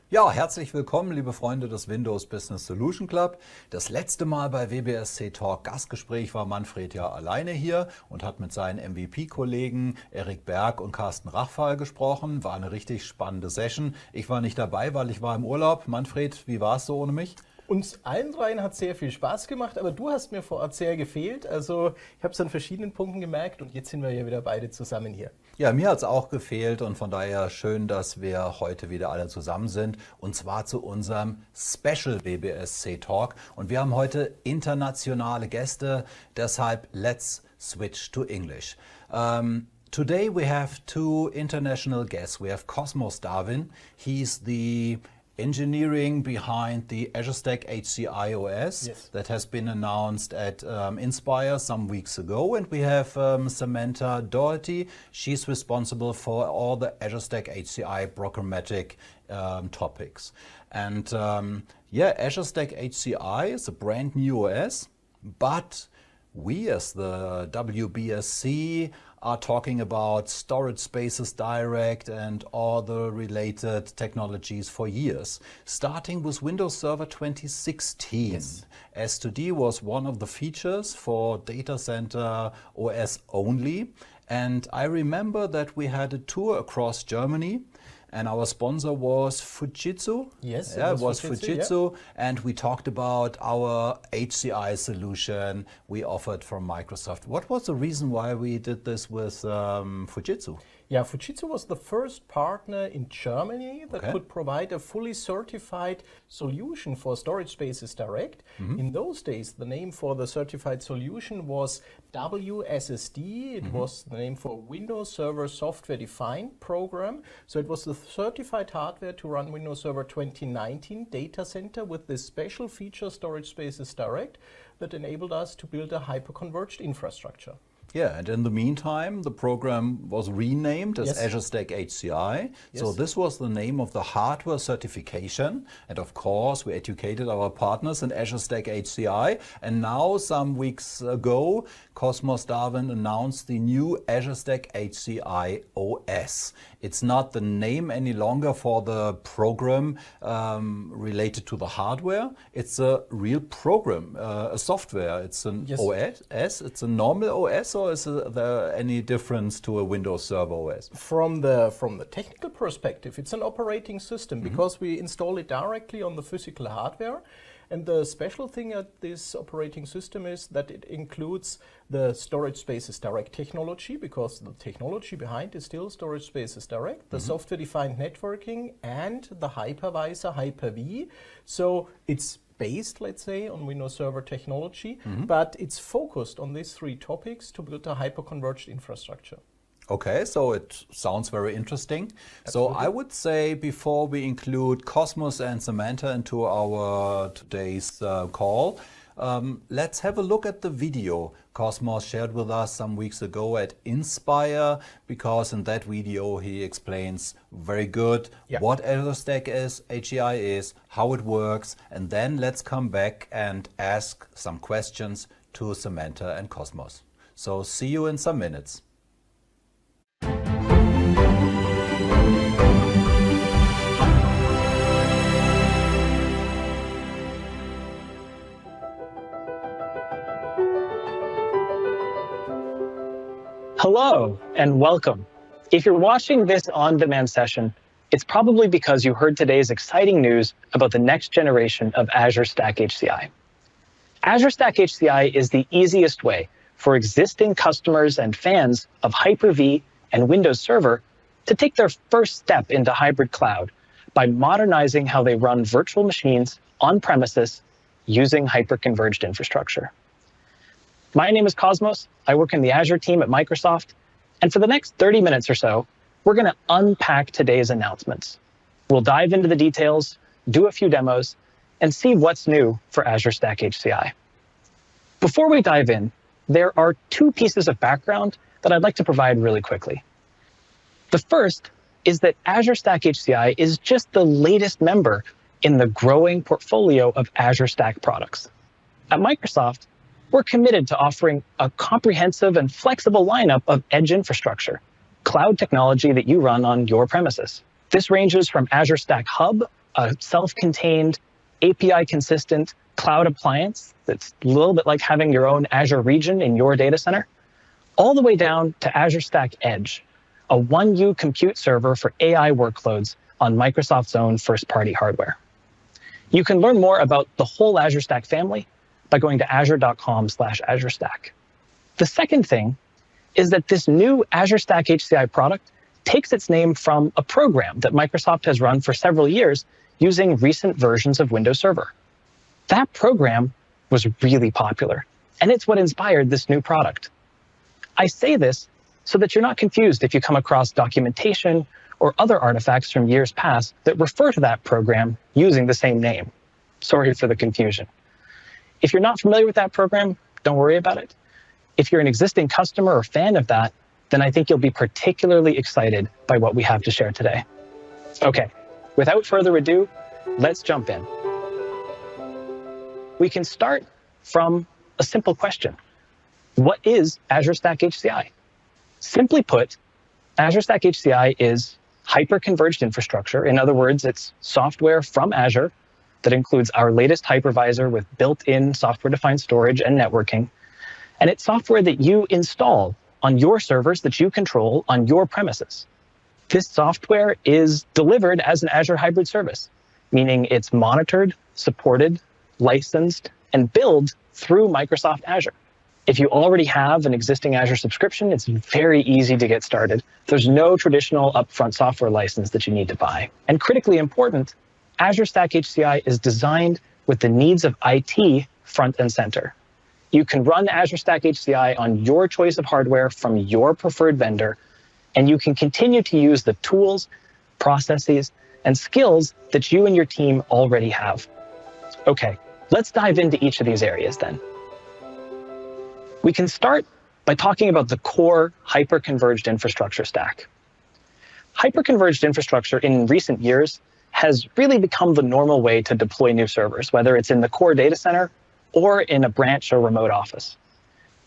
Ja, herzlich willkommen, liebe Freunde des Windows Business Solution Club. Das letzte Mal bei WBSC Talk Gastgespräch war Manfred ja alleine hier und hat mit seinen MVP-Kollegen Erik Berg und Carsten Rachfal gesprochen. War eine richtig spannende Session. Ich war nicht dabei, weil ich war im Urlaub. Manfred, wie war es so ohne mich? Uns allen dreien hat sehr viel Spaß gemacht, aber du hast mir vor Ort sehr gefehlt. Also ich habe es an verschiedenen Punkten gemerkt und jetzt sind wir ja wieder beide zusammen hier. Ja, mir hat es auch gefehlt und von daher schön, dass wir heute wieder alle zusammen sind und zwar zu unserem Special WBSC Talk. Und wir haben heute internationale Gäste, deshalb let's switch to English. Today we have two international guests. We have Cosmos Darwin. He's the engineering behind the Azure Stack Hci OS that has been announced at Inspire some weeks ago. And we have Samantha Doherty. She's responsible for all the Azure Stack Hci programmatic topics. And Azure Stack Hci is a brand new OS, but we as the WBSC are talking about storage spaces direct and all the related technologies for years, starting with Windows Server 2016. Yes. S2D was one of the features for data center OS only. And I remember that we had a tour across Germany and our sponsor was Fujitsu. Yes, it was Fujitsu. Yeah. And we talked about our HCI solution we offered from Microsoft. What was the reason why we did this with Fujitsu? Yeah, Fujitsu was the first partner in Germany that could provide a fully certified solution for storage spaces direct. In those days, the name for the certified solution was WSSD. It was the name for Windows Server Software Defined Program. So it was the certified hardware to run Windows Server 2019 data center with this special feature, storage spaces direct, that enabled us to build a hyper-converged infrastructure. Yeah, and in the meantime, the program was renamed as Azure Stack Hci. So this was the name of the hardware certification. And of course, we educated our partners in Azure Stack Hci. And now, some weeks ago, Cosmos Darwin announced the new Azure Stack Hci OS. It's not the name any longer for the program related to the hardware. It's a real program, a software. It's an OS. It's a normal OS, or is there any difference to a Windows Server OS? From the technical perspective, it's an operating system because we install it directly on the physical hardware. And the special thing at this operating system is that it includes the storage spaces direct technology, because the technology behind is still storage spaces direct, the software-defined networking, and the hypervisor Hyper-V. So it's based, let's say, on Windows Server technology, but it's focused on these three topics to build a hyper-converged infrastructure. Okay, so it sounds very interesting. Absolutely. So I would say before we include Cosmos and Samantha into our today's call, let's have a look at the video Cosmos shared with us some weeks ago at Inspire, because in that video he explains very good what Azure Stack is, HCI is, how it works, and then let's come back and ask some questions to Samantha and Cosmos. So see you in some minutes. Hello and welcome. If you're watching this on-demand session, it's probably because you heard today's exciting news about the next generation of Azure Stack Hci. Azure Stack Hci is the easiest way for existing customers and fans of Hyper-V and Windows Server to take their first step into hybrid cloud by modernizing how they run virtual machines on premises using hyper-converged infrastructure. My name is Cosmos. I work in the Azure team at Microsoft. And for the next 30 minutes or so, we're going to unpack today's announcements. We'll dive into the details, do a few demos, and see what's new for Azure Stack Hci. Before we dive in, there are two pieces of background that I'd like to provide really quickly. The first is that Azure Stack Hci is just the latest member in the growing portfolio of Azure Stack products. At Microsoft, we're committed to offering a comprehensive and flexible lineup of edge infrastructure, cloud technology that you run on your premises. This ranges from Azure Stack Hub, a self-contained, API-consistent cloud appliance that's a little bit like having your own Azure region in your data center, all the way down to Azure Stack Edge, a 1U compute server for AI workloads on Microsoft's own first-party hardware. You can learn more about the whole Azure Stack family by going to azure.com/Azure Stack. The second thing is that this new Azure Stack HCI product takes its name from a program that Microsoft has run for several years using recent versions of Windows Server. That program was really popular, and it's what inspired this new product. I say this so that you're not confused if you come across documentation or other artifacts from years past that refer to that program using the same name. Sorry for the confusion. If you're not familiar with that program, don't worry about it. If you're an existing customer or fan of that, then I think you'll be particularly excited by what we have to share today. Okay, without further ado, let's jump in. We can start from a simple question. What is Azure Stack HCI? Simply put, Azure Stack HCI is hyper-converged infrastructure. In other words, it's software from Azure that includes our latest hypervisor with built-in software-defined storage and networking. And it's software that you install on your servers that you control on your premises. This software is delivered as an Azure hybrid service, meaning it's monitored, supported, licensed, and billed through Microsoft Azure. If you already have an existing Azure subscription, it's very easy to get started. There's no traditional upfront software license that you need to buy. And critically important, Azure Stack HCI is designed with the needs of IT front and center. You can run Azure Stack HCI on your choice of hardware from your preferred vendor, and you can continue to use the tools, processes, and skills that you and your team already have. Okay, let's dive into each of these areas then. We can start by talking about the core hyper-converged infrastructure stack. Hyper-converged infrastructure in recent years has really become the normal way to deploy new servers, whether it's in the core data center or in a branch or remote office.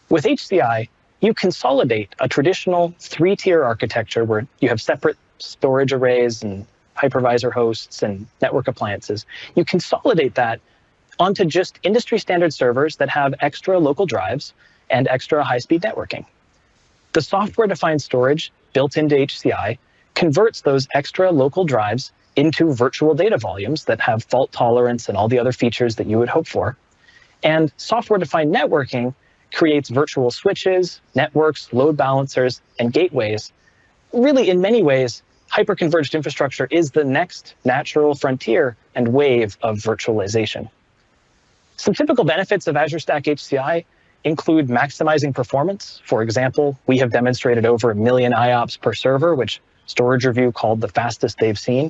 With HCI, you consolidate a traditional three-tier architecture where you have separate storage arrays and hypervisor hosts and network appliances. You consolidate that onto just industry standard servers that have extra local drives and extra high-speed networking. The software-defined storage built into HCI converts those extra local drives into virtual data volumes that have fault tolerance and all the other features that you would hope for. And software-defined networking creates virtual switches, networks, load balancers, and gateways. Really, in many ways, hyper-converged infrastructure is the next natural frontier and wave of virtualization. Some typical benefits of Azure Stack HCI include maximizing performance. For example, we have demonstrated over 1 million IOPS per server, which Storage Review called the fastest they've seen,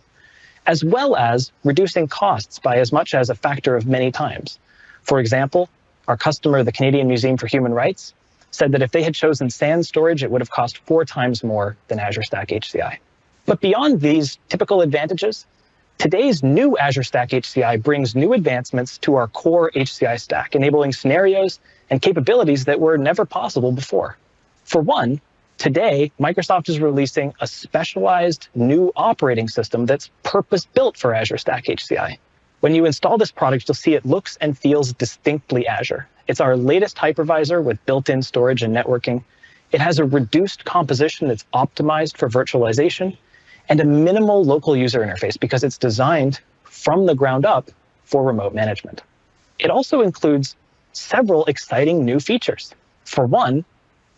as well as reducing costs by as much as a factor of many times. For example, our customer, the Canadian Museum for Human Rights, said that if they had chosen SAN storage, it would have cost 4 times more than Azure Stack HCI. But beyond these typical advantages, today's new Azure Stack HCI brings new advancements to our core HCI stack, enabling scenarios and capabilities that were never possible before. For one, today, Microsoft is releasing a specialized new operating system that's purpose-built for Azure Stack HCI. When you install this product, you'll see it looks and feels distinctly Azure. It's our latest hypervisor with built-in storage and networking. It has a reduced composition that's optimized for virtualization and a minimal local user interface because it's designed from the ground up for remote management. It also includes several exciting new features. For one,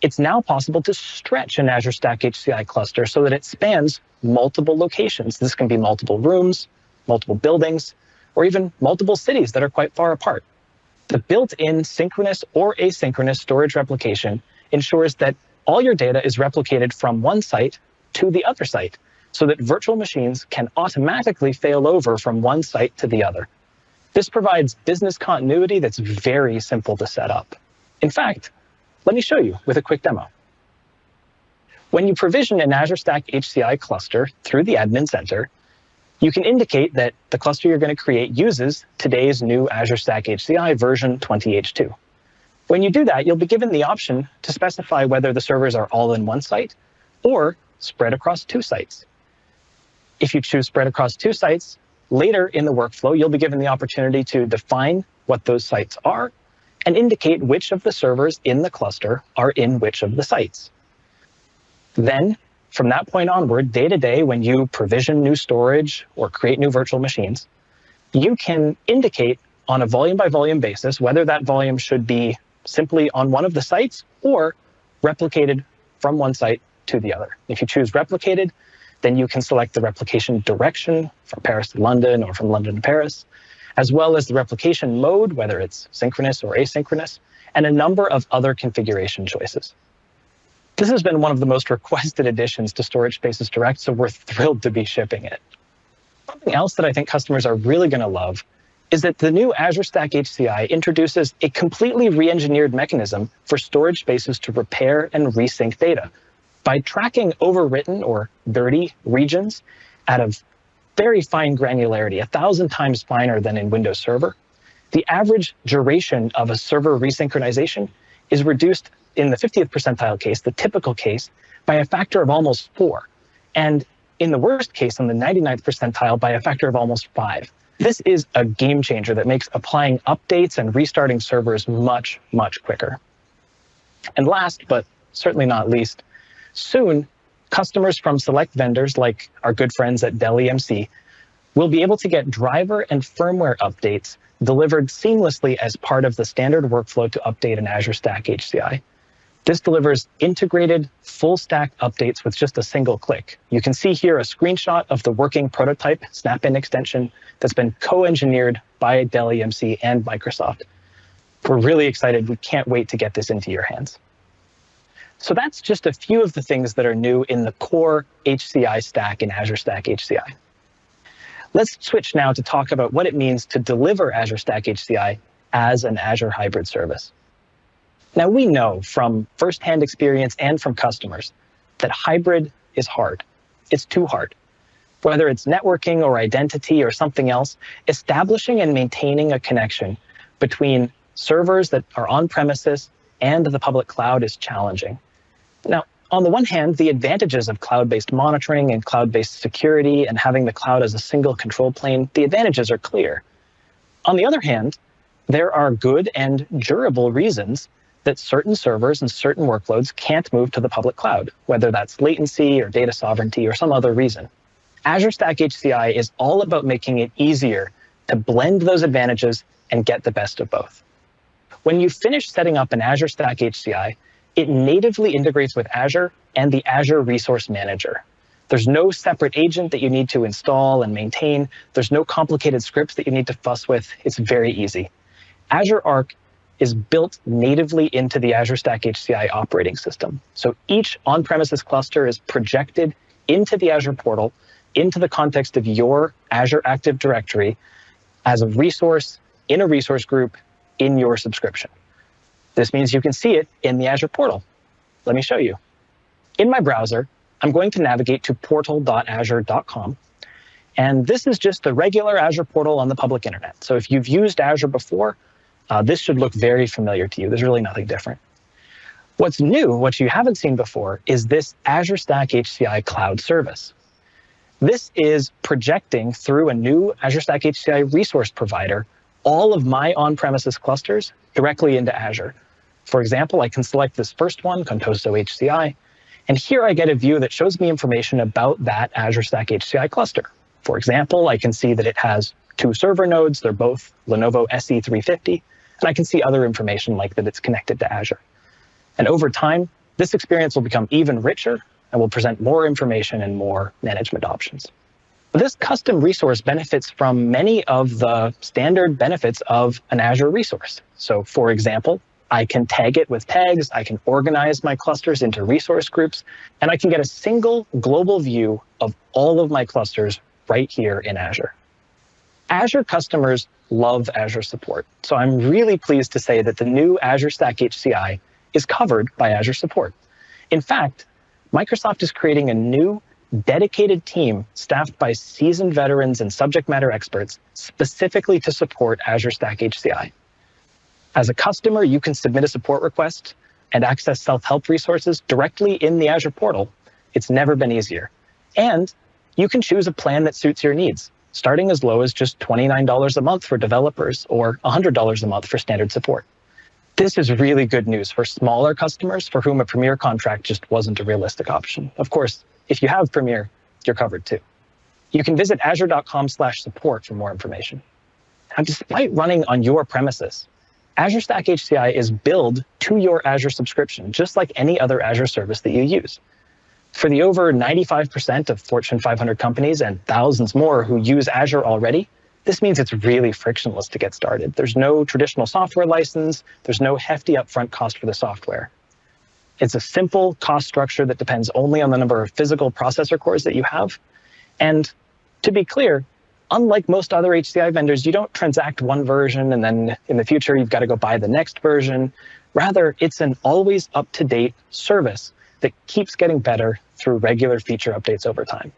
it's now possible to stretch an Azure Stack HCI cluster so that it spans multiple locations. This can be multiple rooms, multiple buildings, or even multiple cities that are quite far apart. The built-in synchronous or asynchronous storage replication ensures that all your data is replicated from one site to the other site, so that virtual machines can automatically fail over from one site to the other. This provides business continuity that's very simple to set up. In fact, let me show you with a quick demo. When you provision an Azure Stack HCI cluster through the Admin Center, you can indicate that the cluster you're going to create uses today's new Azure Stack HCI version 20H2. When you do that, you'll be given the option to specify whether the servers are all in one site or spread across 2 sites. If you choose spread across 2 sites, Later in the workflow, you'll be given the opportunity to define what those sites are and indicate which of the servers in the cluster are in which of the sites. Then, from that point onward, day to day, when you provision new storage or create new virtual machines, you can indicate on a volume-by-volume basis whether that volume should be simply on one of the sites or replicated from one site to the other. If you choose replicated, then you can select the replication direction from Paris to London or from London to Paris, as well as the replication mode, whether it's synchronous or asynchronous, and a number of other configuration choices. This has been one of the most requested additions to Storage Spaces Direct, so we're thrilled to be shipping it. Something else that I think customers are really going to love is that the new Azure Stack Hci introduces a completely re-engineered mechanism for storage spaces to repair and resync data. By tracking overwritten or dirty regions at a very fine granularity, 1,000 times finer than in Windows Server, the average duration of a server resynchronization is reduced in the 50th percentile case, the typical case, by a factor of almost 4. And in the worst case, on the 99th percentile, by a factor of almost 5. This is a game changer that makes applying updates and restarting servers much, much quicker. And last, but certainly not least, soon, customers from select vendors like our good friends at Dell EMC will be able to get driver and firmware updates delivered seamlessly as part of the standard workflow to update an Azure Stack Hci. This delivers integrated full-stack updates with just a single click. You can see here a screenshot of the working prototype snap-in extension that's been co-engineered by Dell EMC and Microsoft. We're really excited. We can't wait to get this into your hands. So that's just a few of the things that are new in the core HCI stack in Azure Stack Hci. Let's switch now to talk about what it means to deliver Azure Stack Hci as an Azure hybrid service. Now, we know from firsthand experience and from customers that hybrid is hard. It's too hard. Whether it's networking or identity or something else, establishing and maintaining a connection between servers that are on premises and the public cloud is challenging. Now, on the one hand, the advantages of cloud-based monitoring and cloud-based security and having the cloud as a single control plane, the advantages are clear. On the other hand, there are good and durable reasons that certain servers and certain workloads can't move to the public cloud, whether that's latency or data sovereignty or some other reason. Azure Stack Hci is all about making it easier to blend those advantages and get the best of both. When you finish setting up an Azure Stack Hci, it natively integrates with Azure and the Azure Resource Manager. There's no separate agent that you need to install and maintain. There's no complicated scripts that you need to fuss with. It's very easy. Azure Arc is built natively into the Azure Stack Hci operating system. So each on-premises cluster is projected into the Azure Portal, into the context of your Azure Active Directory as a resource in a resource group in your subscription. This means you can see it in the Azure Portal. Let me show you. In my browser, I'm going to navigate to portal.azure.com. And this is just the regular Azure Portal on the public internet. So if you've used Azure before, this should look very familiar to you. There's really nothing different. What's new, what you haven't seen before, is this Azure Stack Hci Cloud Service. This is projecting through a new Azure Stack Hci resource provider all of my on-premises clusters directly into Azure. For example, I can select this first one, Contoso HCI, and here I get a view that shows me information about that Azure Stack Hci cluster. For example, I can see that it has 2 server nodes. They're both Lenovo SE350, and I can see other information like that it's connected to Azure. And over time, this experience will become even richer and will present more information and more management options. This custom resource benefits from many of the standard benefits of an Azure resource. So for example, I can tag it with tags, I can organize my clusters into resource groups, and I can get a single global view of all of my clusters right here in Azure. Azure customers love Azure support, so I'm really pleased to say that the new Azure Stack Hci is covered by Azure support. In fact, Microsoft is creating a new dedicated team staffed by seasoned veterans and subject matter experts specifically to support Azure Stack Hci. As a customer, you can submit a support request and access self-help resources directly in the Azure Portal. It's never been easier. And you can choose a plan that suits your needs. starting as low as just $29 a month for developers or $100 a month for standard support. This is really good news for smaller customers for whom a Premier contract just wasn't a realistic option. Of course, if you have Premier, you're covered too. You can visit azure.com/support for more information. Now, despite running on your premises, Azure Stack HCI is billed to your Azure subscription, just like any other Azure service that you use. For the over 95% of Fortune 500 companies and thousands more who use Azure already, this means it's really frictionless to get started. There's no traditional software license. There's no hefty upfront cost for the software. It's a simple cost structure that depends only on the number of physical processor cores that you have. And to be clear, unlike most other HCI vendors, you don't transact one version and then in the future you've got to go buy the next version. Rather, it's an always up-to-date service that keeps getting better through regular feature updates over time.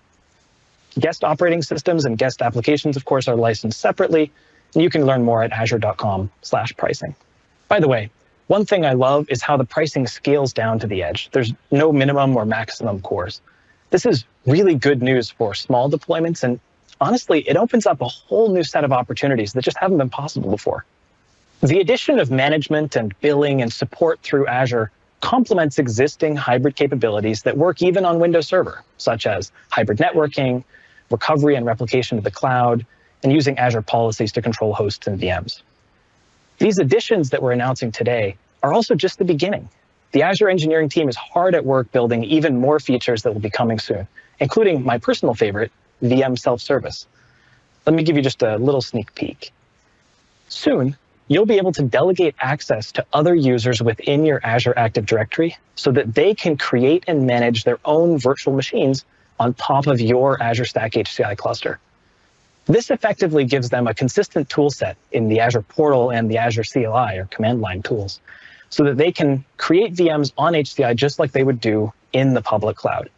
Guest operating systems and guest applications, of course, are licensed separately, and you can learn more at azure.com/pricing. By the way, one thing I love is how the pricing scales down to the edge. There's no minimum or maximum cores. This is really good news for small deployments, and honestly, it opens up a whole new set of opportunities that just haven't been possible before. The addition of management and billing and support through Azure complements existing hybrid capabilities that work even on Windows Server, such as hybrid networking, recovery and replication to the cloud, and using Azure policies to control hosts and VMs. These additions that we're announcing today are also just the beginning. The Azure engineering team is hard at work building even more features that will be coming soon, including my personal favorite, VM self-service. Let me give you just a little sneak peek. Soon, you'll be able to delegate access to other users within your Azure Active Directory so that they can create and manage their own virtual machines on top of your Azure Stack HCI cluster. This effectively gives them a consistent tool set in the Azure Portal and the Azure CLI, or command line tools, so that they can create VMs on HCI just like they would do in the public cloud.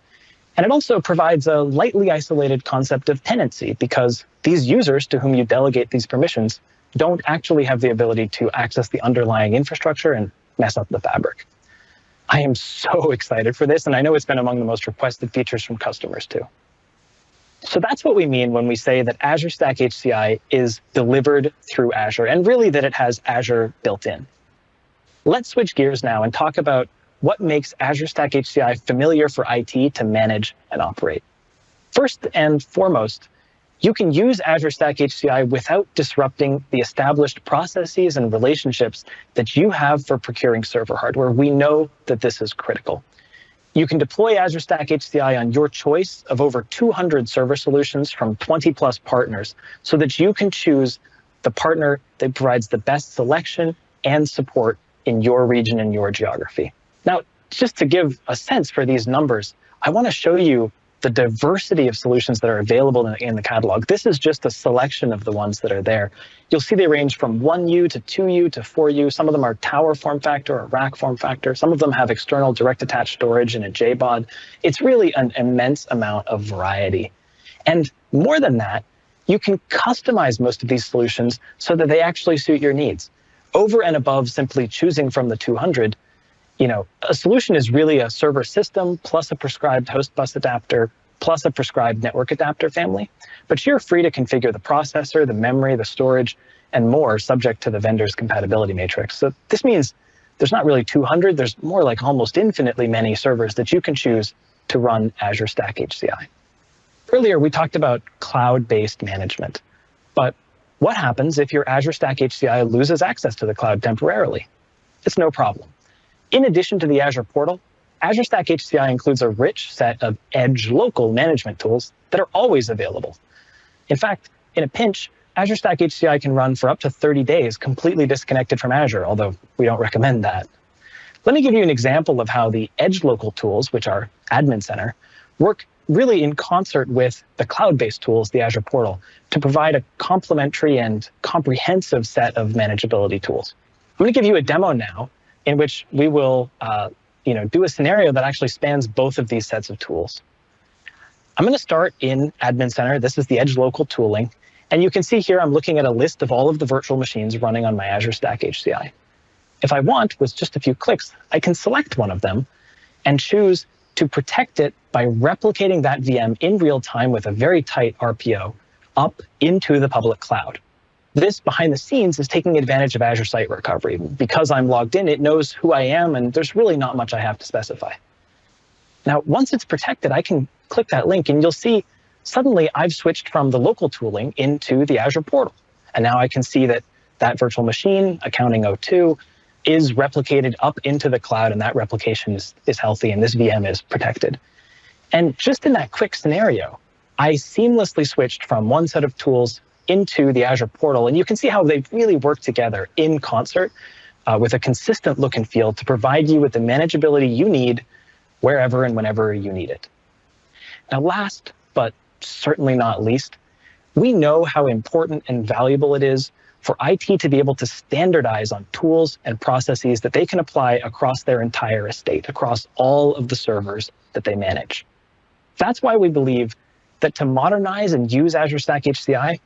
And it also provides a lightly isolated concept of tenancy, because these users to whom you delegate these permissions don't actually have the ability to access the underlying infrastructure and mess up the fabric. I am so excited for this, and I know it's been among the most requested features from customers too. So that's what we mean when we say that Azure Stack HCI is delivered through Azure, and really that it has Azure built in. Let's switch gears now and talk about what makes Azure Stack HCI familiar for IT to manage and operate. First and foremost, you can use Azure Stack HCI without disrupting the established processes and relationships that you have for procuring server hardware. We know that this is critical. You can deploy Azure Stack HCI on your choice of over 200 server solutions from 20+ partners so that you can choose the partner that provides the best selection and support in your region and your geography. Now, just to give a sense for these numbers, I want to show you the diversity of solutions that are available in the catalog. This is just a selection of the ones that are there. You'll see they range from 1U to 2U to 4U. Some of them are tower form factor or rack form factor. Some of them have external direct attached storage and a JBOD. It's really an immense amount of variety. And more than that, you can customize most of these solutions so that they actually suit your needs. Over and above simply choosing from the 200, a solution is really a server system plus a prescribed host bus adapter plus a prescribed network adapter family. But you're free to configure the processor, the memory, the storage, and more subject to the vendor's compatibility matrix. So this means there's not really 200, there's more like almost infinitely many servers that you can choose to run Azure Stack HCI. Earlier, we talked about cloud-based management. But what happens if your Azure Stack HCI loses access to the cloud temporarily? It's no problem. In addition to the Azure Portal, Azure Stack HCI includes a rich set of edge local management tools that are always available. In fact, in a pinch, Azure Stack HCI can run for up to 30 days completely disconnected from Azure, although we don't recommend that. Let me give you an example of how the edge local tools, which are Admin Center, work really in concert with the cloud-based tools, the Azure Portal, to provide a complementary and comprehensive set of manageability tools. I'm going to give you a demo now in which we will do a scenario that actually spans both of these sets of tools. I'm going to start in Admin Center. This is the Edge Local tooling. And you can see here I'm looking at a list of all of the virtual machines running on my Azure Stack HCI. If I want, with just a few clicks, I can select one of them and choose to protect it by replicating that VM in real time with a very tight RPO up into the public cloud. This behind the scenes is taking advantage of Azure Site Recovery. Because I'm logged in, it knows who I am, and there's really not much I have to specify. Now, once it's protected, I can click that link, and you'll see suddenly I've switched from the local tooling into the Azure Portal. And now I can see that that virtual machine, accounting 02, is replicated up into the cloud, and that replication is healthy, and this VM is protected. And just in that quick scenario, I seamlessly switched from one set of tools into the Azure Portal, and you can see how they really work together in concert with a consistent look and feel to provide you with the manageability you need wherever and whenever you need it. Now, last but certainly not least, we know how important and valuable it is for IT to be able to standardize on tools and processes that they can apply across their entire estate, across all of the servers that they manage. That's why we believe that to modernize and use Azure Stack HCI,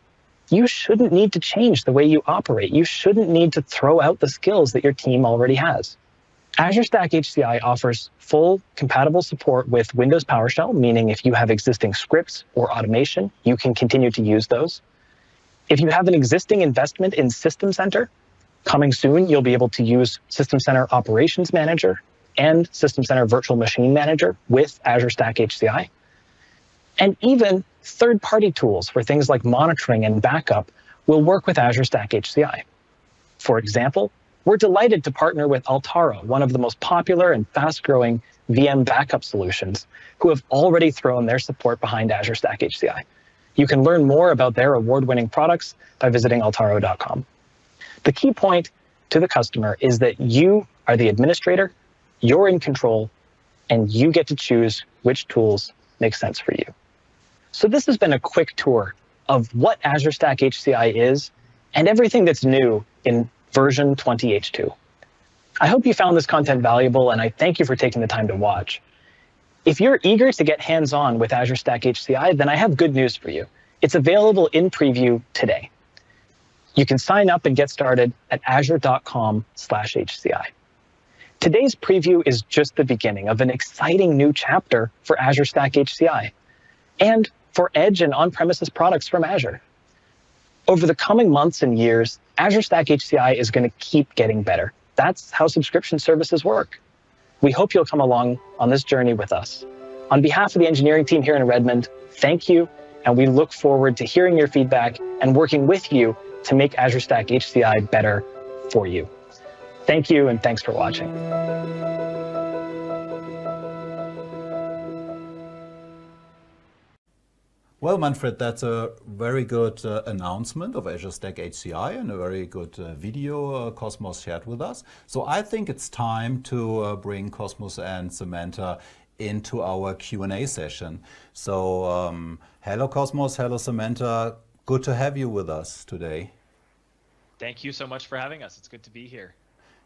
you shouldn't need to change the way you operate. You shouldn't need to throw out the skills that your team already has. Azure Stack HCI offers full compatible support with Windows PowerShell, meaning if you have existing scripts or automation, you can continue to use those. If you have an existing investment in System Center, coming soon, you'll be able to use System Center Operations Manager and System Center Virtual Machine Manager with Azure Stack HCI. And even third-party tools for things like monitoring and backup will work with Azure Stack HCI. For example, we're delighted to partner with Altaro, one of the most popular and fast-growing VM backup solutions, who have already thrown their support behind Azure Stack HCI. You can learn more about their award-winning products by visiting altaro.com. The key point to the customer is that you are the administrator, you're in control, and you get to choose which tools make sense for you. So this has been a quick tour of what Azure Stack HCI is and everything that's new in version 20H2. I hope you found this content valuable, and I thank you for taking the time to watch. If you're eager to get hands-on with Azure Stack HCI, then I have good news for you. It's available in preview today. You can sign up and get started at azure.com/HCI. Today's preview is just the beginning of an exciting new chapter for Azure Stack HCI and for edge and on-premises products from Azure. Over the coming months and years, Azure Stack HCI is going to keep getting better. That's how subscription services work. We hope you'll come along on this journey with us. On behalf of the engineering team here in Redmond, thank you, and we look forward to hearing your feedback and working with you to make Azure Stack HCI better for you. Thank you, and thanks for watching. Well, Manfred, that's a very good announcement of Azure Stack HCI and a very good video Cosmos shared with us. So I think it's time to bring Cosmos and Samantha into our Q&A session. So hello, Cosmos. Hello, Samantha. Good to have you with us today. Thank you so much for having us. It's good to be here.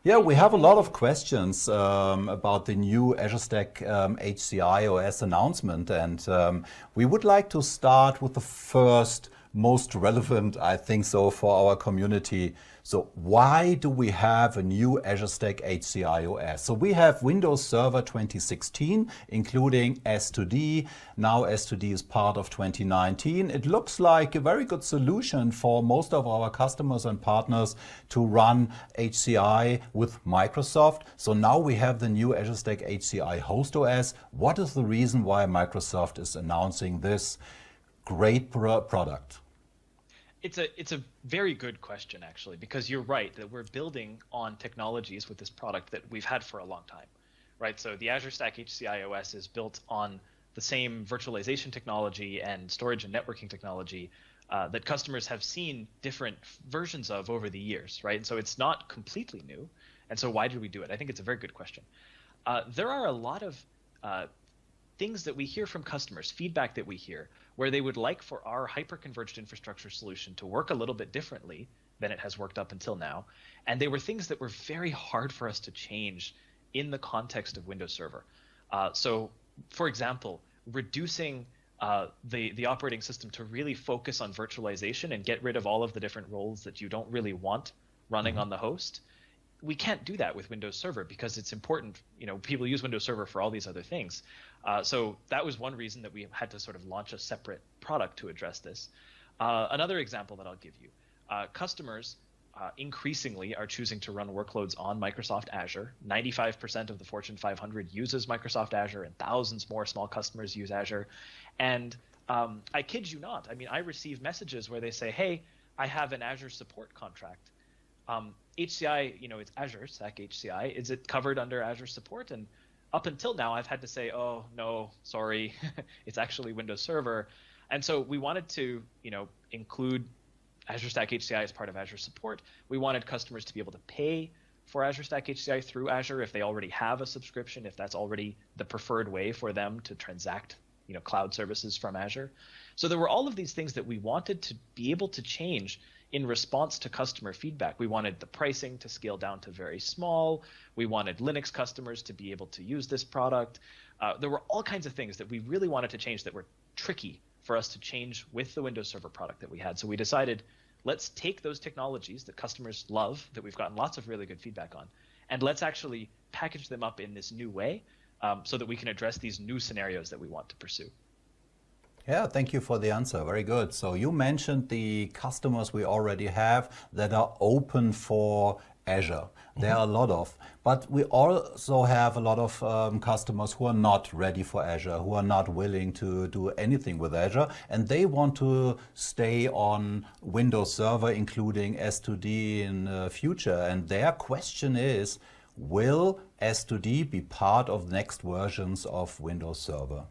Yeah, we have a lot of questions about the new Azure Stack HCI OS announcement, and we would like to start with the first most relevant, I think so, for our community. So why do we have a new Azure Stack HCI OS? So we have Windows Server 2016, including S2D. Now S2D is part of 2019. It looks like a very good solution for most of our customers and partners to run HCI with Microsoft. So now we have the new Azure Stack HCI host OS. What is the reason why Microsoft is announcing this great product? It's a very good question, actually, because you're right that we're building on technologies with this product that we've had for a long time, right? So the Azure Stack HCI OS is built on the same virtualization technology and storage and networking technology that customers have seen different versions of over the years, right? And so it's not completely new. And so why did we do it? I think it's a very good question. There are a lot of things that we hear from customers, feedback that we hear, where they would like for our hyper-converged infrastructure solution to work a little bit differently than it has worked up until now. And they were things that were very hard for us to change in the context of Windows Server. So, for example, reducing the operating system to really focus on virtualization and get rid of all of the different roles that you don't really want running on the host. We can't do that with Windows Server because it's important. You know, people use Windows Server for all these other things. So that was one reason that we had to sort of launch a separate product to address this. Another example that I'll give you, customers increasingly are choosing to run workloads on Microsoft Azure. 95% of the Fortune 500 uses Microsoft Azure, and thousands more small customers use Azure. And I kid you not, I mean, I receive messages where they say, hey, I have an Azure support contract. HCI, it's Azure Stack Hci. Is it covered under Azure support? And up until now, I've had to say, oh, no, sorry, it's actually Windows Server. And so we wanted to, include Azure Stack Hci as part of Azure support. We wanted customers to be able to pay for Azure Stack Hci through Azure if they already have a subscription, if that's already the preferred way for them to transact, cloud services from Azure. So there were all of these things that we wanted to be able to change in response to customer feedback. We wanted the pricing to scale down to very small. We wanted Linux customers to be able to use this product. There were all kinds of things that we really wanted to change that were tricky for us to change with the Windows Server product that we had. So we decided, let's take those technologies that customers love, that we've gotten lots of really good feedback on, and let's actually package them up in this new way so that we can address these new scenarios that we want to pursue. Yeah, thank you for the answer. Very good. So you mentioned the customers we already have that are open for Azure. There are a lot of, but we also have a lot of customers who are not ready for Azure, who are not willing to do anything with Azure, and they want to stay on Windows Server, including S2D in the future. And their question is, will S2D be part of next versions of Windows Server?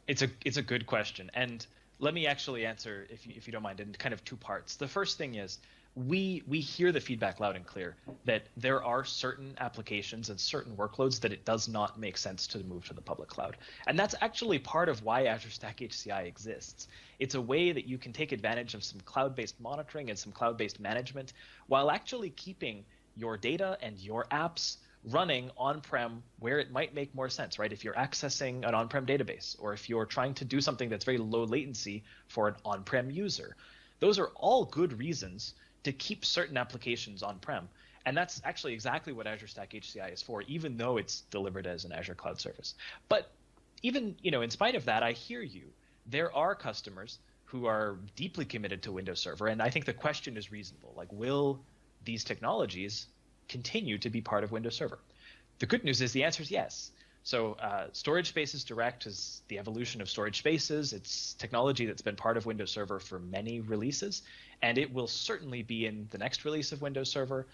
It's a good question, and let me actually answer, if you don't mind, in kind of two parts. The first thing is, we hear the feedback loud and clear that there are certain applications and certain workloads that it does not make sense to move to the public cloud. And that's actually part of why Azure Stack Hci exists. It's a way that you can take advantage of some cloud-based monitoring and some cloud-based management while actually keeping your data and your apps running on-prem where it might make more sense, right? If you're accessing an on-prem database, or if you're trying to do something that's very low latency for an on-prem user. Those are all good reasons to keep certain applications on-prem. And that's actually exactly what Azure Stack Hci is for, even though it's delivered as an Azure cloud service. But even, in spite of that, I hear you. There are customers who are deeply committed to Windows Server, and I think the question is reasonable. Like, will these technologies continue to be part of Windows Server? The good news is the answer is yes. So Storage Spaces Direct is the evolution of Storage Spaces. It's technology that's been part of Windows Server for many releases, and it will certainly be in the next release of Windows Server.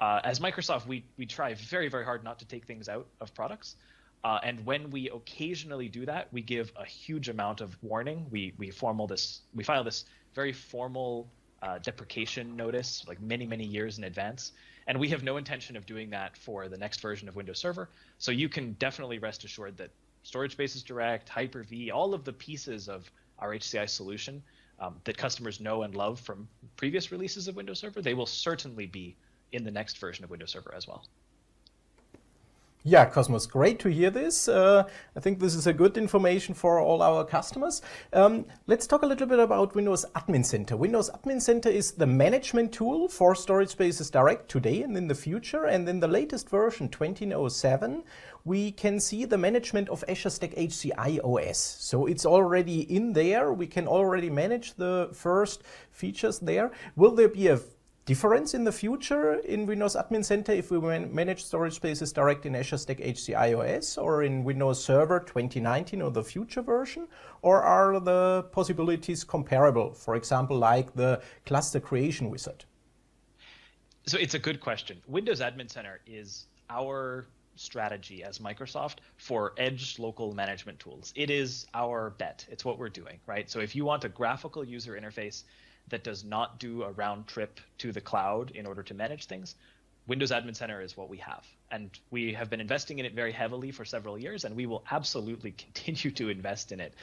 As Microsoft, we try very, very hard not to take things out of products. And when we occasionally do that, we give a huge amount of warning. We file this very formal deprecation notice, like many years in advance. And we have no intention of doing that for the next version of Windows Server. So you can definitely rest assured that Storage Spaces Direct, Hyper-V, all of the pieces of our HCI solution that customers know and love from previous releases of Windows Server, they will certainly be in the next version of Windows Server as well. Yeah, Cosmos, great to hear this. I think this is a good information for all our customers. Let's talk a little bit about Windows Admin Center. Windows Admin Center is the management tool for Storage Spaces Direct today and in the future. And in the latest version, 2007, we can see the management of Azure Stack Hci OS. So it's already in there. We can already manage the first features there. Will there be a difference in the future in Windows Admin Center if we manage Storage Spaces Direct in Azure Stack Hci OS or in Windows Server 2019 or the future version? Or are the possibilities comparable, for example, like the cluster creation wizard? So it's a good question. Windows Admin Center is our strategy as Microsoft for edge local management tools. It is our bet. It's what we're doing, right? So if you want a graphical user interface that does not do a round trip to the cloud in order to manage things, Windows Admin Center is what we have. And we have been investing in it very heavily for several years, and we will absolutely continue to invest in it.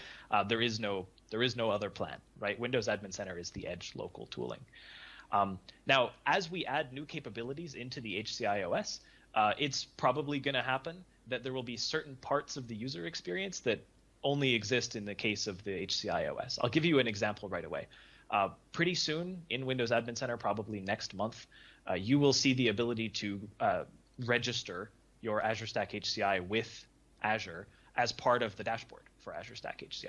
There is no other plan, right? Windows Admin Center is the edge local tooling. Now, as we add new capabilities into the HCI OS, it's probably going to happen that there will be certain parts of the user experience that only exist in the case of the HCI OS. I'll give you an example right away. Pretty soon in Windows Admin Center, probably next month, you will see the ability to register your Azure Stack Hci with Azure as part of the dashboard for Azure Stack Hci.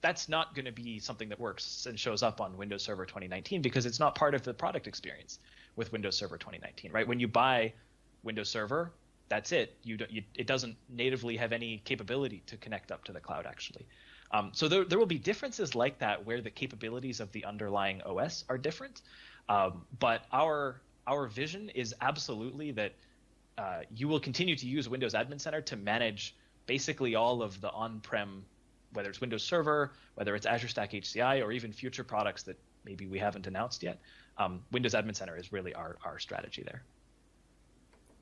that's not going to be something that works and shows up on Windows Server 2019 because it's not part of the product experience with Windows Server 2019, right? When you buy Windows Server, that's it. It doesn't natively have any capability to connect up to the cloud, actually. So there will be differences like that where the capabilities of the underlying OS are different. But our vision is absolutely that you will continue to use Windows Admin Center to manage basically all of the on-prem, whether it's Windows Server, whether it's Azure Stack HCI, or even future products that maybe we haven't announced yet. Windows Admin Center is really our strategy there.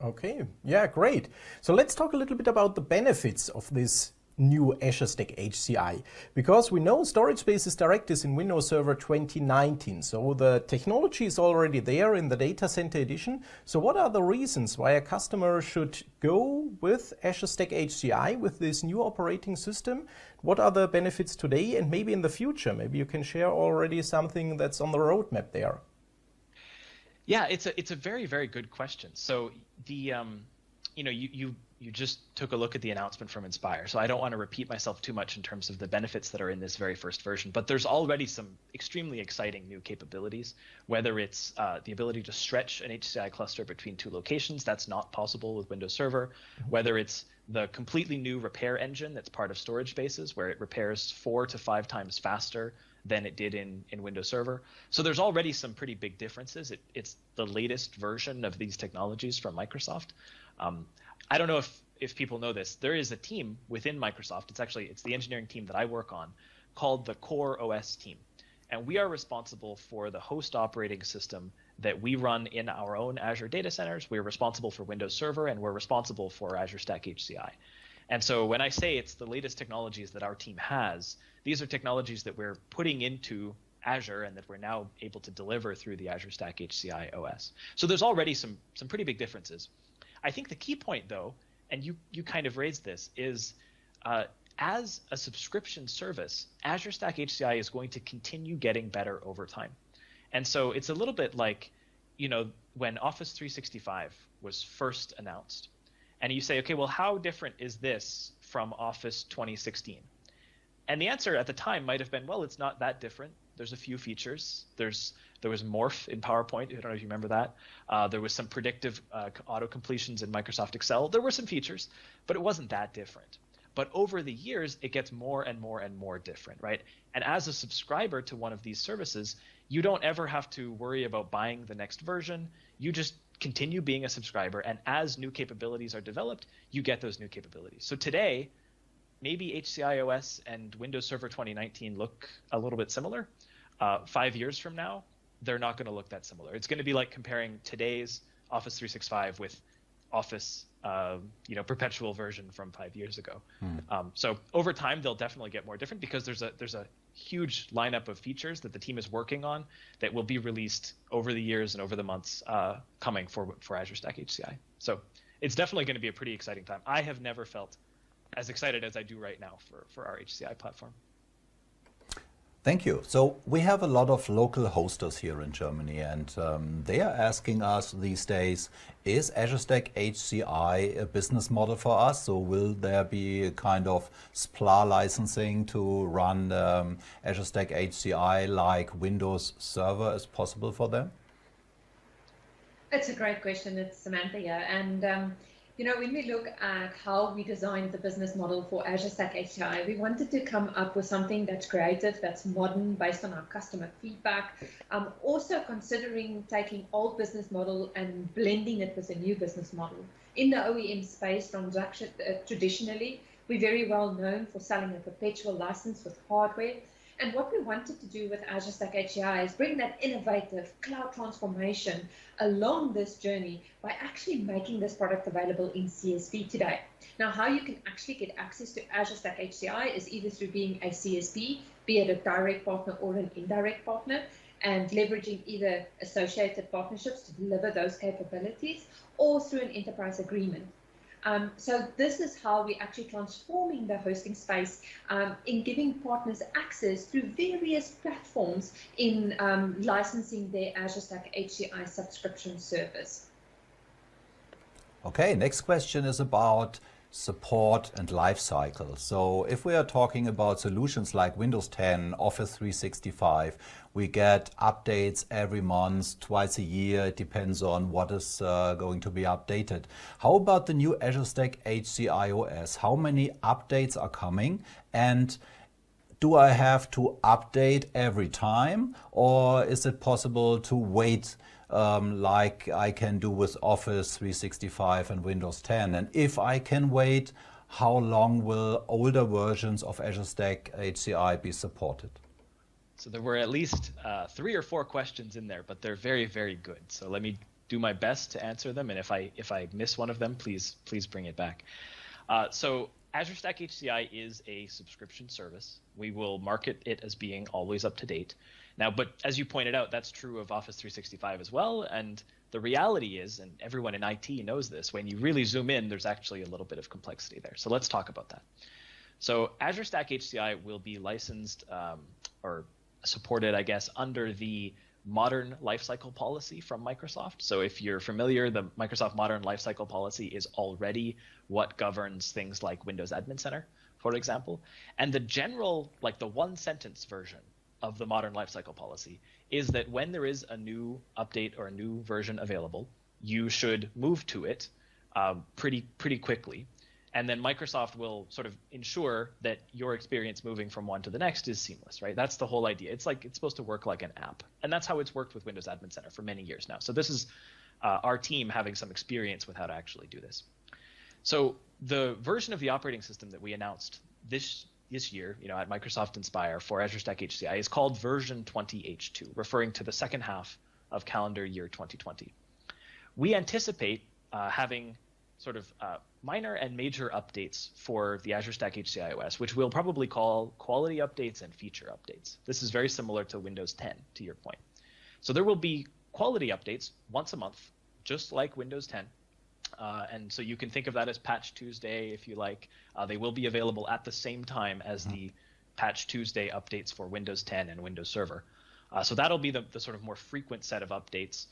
Okay, yeah, great. So let's talk a little bit about the benefits of this new Azure Stack HCI, because we know Storage Spaces Direct is in Windows Server 2019, so the technology is already there in the Data Center Edition. So what are the reasons why a customer should go with Azure Stack HCI with this new operating system? What are the benefits today and maybe in the future? Maybe you can share already something that's on the roadmap there. Yeah, it's a very, very good question. So the you just took a look at the announcement from Inspire, so I don't want to repeat myself too much in terms of the benefits that are in this very first version, but there's already some extremely exciting new capabilities, whether it's the ability to stretch an HCI cluster between two locations. That's not possible with Windows Server, whether it's the completely new repair engine that's part of Storage Spaces, where it repairs 4 to 5 times faster than it did in Windows Server. So there's already some pretty big differences. It's the latest version of these technologies from Microsoft. I don't know if people know this. There is a team within Microsoft. It's the engineering team that I work on, called the Core OS team. And we are responsible for the host operating system that we run in our own Azure data centers. We're responsible for Windows Server, and we're responsible for Azure Stack HCI. And so when I say it's the latest technologies that our team has, these are technologies that we're putting into Azure and that we're now able to deliver through the Azure Stack HCI OS. So there's already some pretty big differences. I think the key point, though, and you kind of raised this, is as a subscription service, Azure Stack HCI is going to continue getting better over time. And so it's a little bit like, when Office 365 was first announced, and you say, okay, well, how different is this from Office 2016? And the answer at the time might have been, well, it's not that different. There's a few features. There was Morph in PowerPoint. I don't know if you remember that. There was some predictive auto-completions in Microsoft Excel. There were some features, but it wasn't that different. But over the years, it gets more and more and more different, right? And as a subscriber to one of these services, you don't ever have to worry about buying the next version. You just continue being a subscriber, and as new capabilities are developed, you get those new capabilities. So today, maybe HCI OS and Windows Server 2019 look a little bit similar. 5 years from now, they're not going to look that similar. It's going to be like comparing today's Office 365 with Office, perpetual version from 5 years ago. So over time, they'll definitely get more different because there's a huge lineup of features that the team is working on that will be released over the years and over the months coming for Azure Stack HCI. So it's definitely going to be a pretty exciting time. I have never felt as excited as I do right now for our HCI platform. Thank you. So we have a lot of local hosters here in Germany, and they are asking us these days, is Azure Stack HCI a business model for us? So will there be a kind of SPLA licensing to run Azure Stack HCI like Windows Server is possible for them? It's a great question. It's Samantha here. And when we look at how we designed the business model for Azure Stack HCI, we wanted to come up with something that's creative, that's modern, based on our customer feedback. Also considering taking old business model and blending it with a new business model. In the OEM space, traditionally, we're very well known for selling a perpetual license with hardware. And what we wanted to do with Azure Stack HCI is bring that innovative cloud transformation along this journey by actually making this product available in CSP today. Now, how you can actually get access to Azure Stack HCI is either through being a CSP, be it a direct partner or an indirect partner, and leveraging either associated partnerships to deliver those capabilities, or through an enterprise agreement. So this is how we're actually transforming the hosting space in giving partners access through various platforms in licensing their Azure Stack HCI subscription service. Okay, next question is about support and lifecycle. So if we are talking about solutions like Windows 10, Office 365, we get updates every month, twice a year. It depends on what is going to be updated. How about the new Azure Stack Hci OS? How many updates are coming? And do I have to update every time, or is it possible to wait like I can do with Office 365 and Windows 10? And if I can wait, how long will older versions of Azure Stack Hci be supported? So there were at least 3 or 4 questions in there, but they're very, very good. So let me do my best to answer them, and if I miss one of them, please bring it back. So Azure Stack Hci is a subscription service. We will market it as being always up to date. Now, but as you pointed out, that's true of Office 365 as well. And the reality is, and everyone in IT knows this, when you really zoom in, there's actually a little bit of complexity there. So let's talk about that. So Azure Stack Hci will be licensed or supported, I guess, under the Modern Lifecycle Policy from Microsoft. So if you're familiar, the Microsoft Modern Lifecycle Policy is already what governs things like Windows Admin Center, for example. And the general, like the one-sentence version of the Modern Lifecycle Policy is that when there is a new update or a new version available, you should move to it pretty quickly. And then Microsoft will sort of ensure that your experience moving from one to the next is seamless, right? That's the whole idea. It's supposed to work like an app. And that's how it's worked with Windows Admin Center for many years now. So this is our team having some experience with how to actually do this. So the version of the operating system that we announced this year, at Microsoft Inspire for Azure Stack Hci is called version 20H2, referring to the second half of calendar year 2020. We anticipate having sort of minor and major updates for the Azure Stack Hci OS, which we'll probably call quality updates and feature updates. This is very similar to Windows 10, to your point. So there will be quality updates once a month, just like Windows 10. And so you can think of that as Patch Tuesday, if you like. They will be available at the same time as the Patch Tuesday updates for Windows 10 and Windows Server. So that'll be the sort of more frequent set of updates.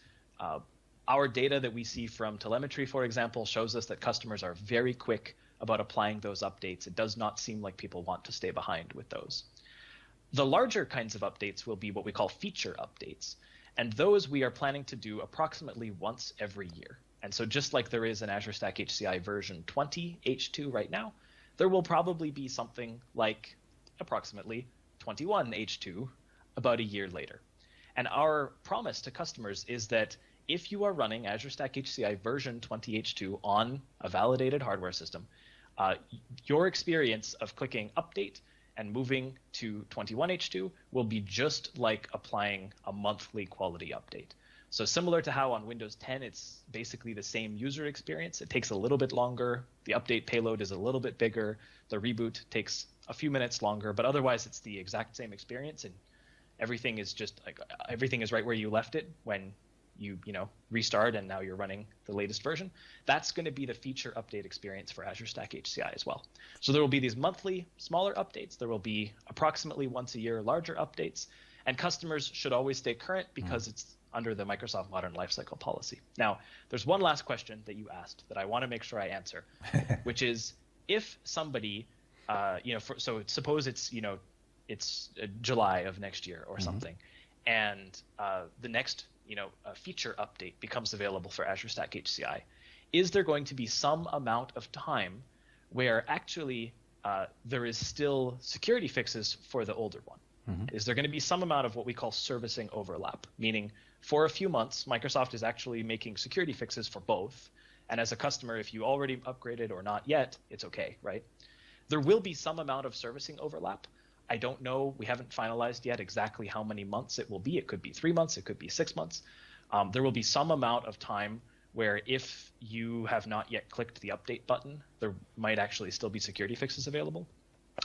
Our data that we see from telemetry, for example, shows us that customers are very quick about applying those updates. It does not seem like people want to stay behind with those. The larger kinds of updates will be what we call feature updates. And those we are planning to do approximately once every year. And so just like there is an Azure Stack Hci version 20 H2 right now, there will probably be something like approximately 21 H2 about a year later. And our promise to customers is that if you are running Azure Stack Hci version 20 H2 on a validated hardware system, your experience of clicking update and moving to 21 H2 will be just like applying a monthly quality update. So similar to how on Windows 10, it's basically the same user experience. It takes a little bit longer. The update payload is a little bit bigger. The reboot takes a few minutes longer, but otherwise it's the exact same experience, and everything is just like everything is right where you left it when you restart and now you're running the latest version. That's going to be the feature update experience for Azure Stack Hci as well. So there will be these monthly smaller updates. There will be approximately once a year larger updates, and customers should always stay current because it's under the Microsoft Modern Lifecycle Policy. Now, there's one last question that you asked that I want to make sure I answer, which is if somebody, so suppose it's, it's July of next year or something, and the next, feature update becomes available for Azure Stack Hci, is there going to be some amount of time where actually there is still security fixes for the older one? Is there going to be some amount of what we call servicing overlap, meaning for a few months, Microsoft is actually making security fixes for both. And as a customer, if you already upgraded or not yet, it's okay, right? There will be some amount of servicing overlap. I don't know. We haven't finalized yet exactly how many months it will be. It could be 3 months. It could be 6 months. There will be some amount of time where if you have not yet clicked the update button, there might actually still be security fixes available.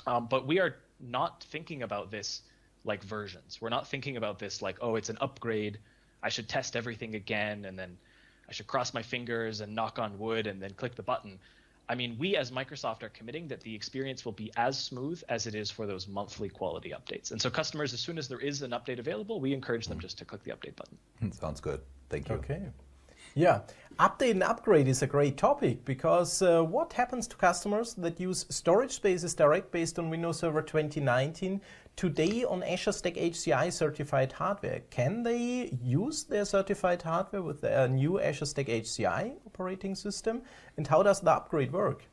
But we are not thinking about this like versions. We're not thinking about this like, oh, it's an upgrade. I should test everything again, and then I should cross my fingers and knock on wood and then click the button. I mean, we as Microsoft are committing that the experience will be as smooth as it is for those monthly quality updates. And so customers, as soon as there is an update available, we encourage them just to click the update button. Sounds good. Thank you. Okay. Yeah, update and upgrade is a great topic because what happens to customers that use storage spaces direct based on Windows Server 2019 today on Azure Stack HCI certified hardware? Can they use their certified hardware with their new Azure Stack HCI operating system? And how does the upgrade work?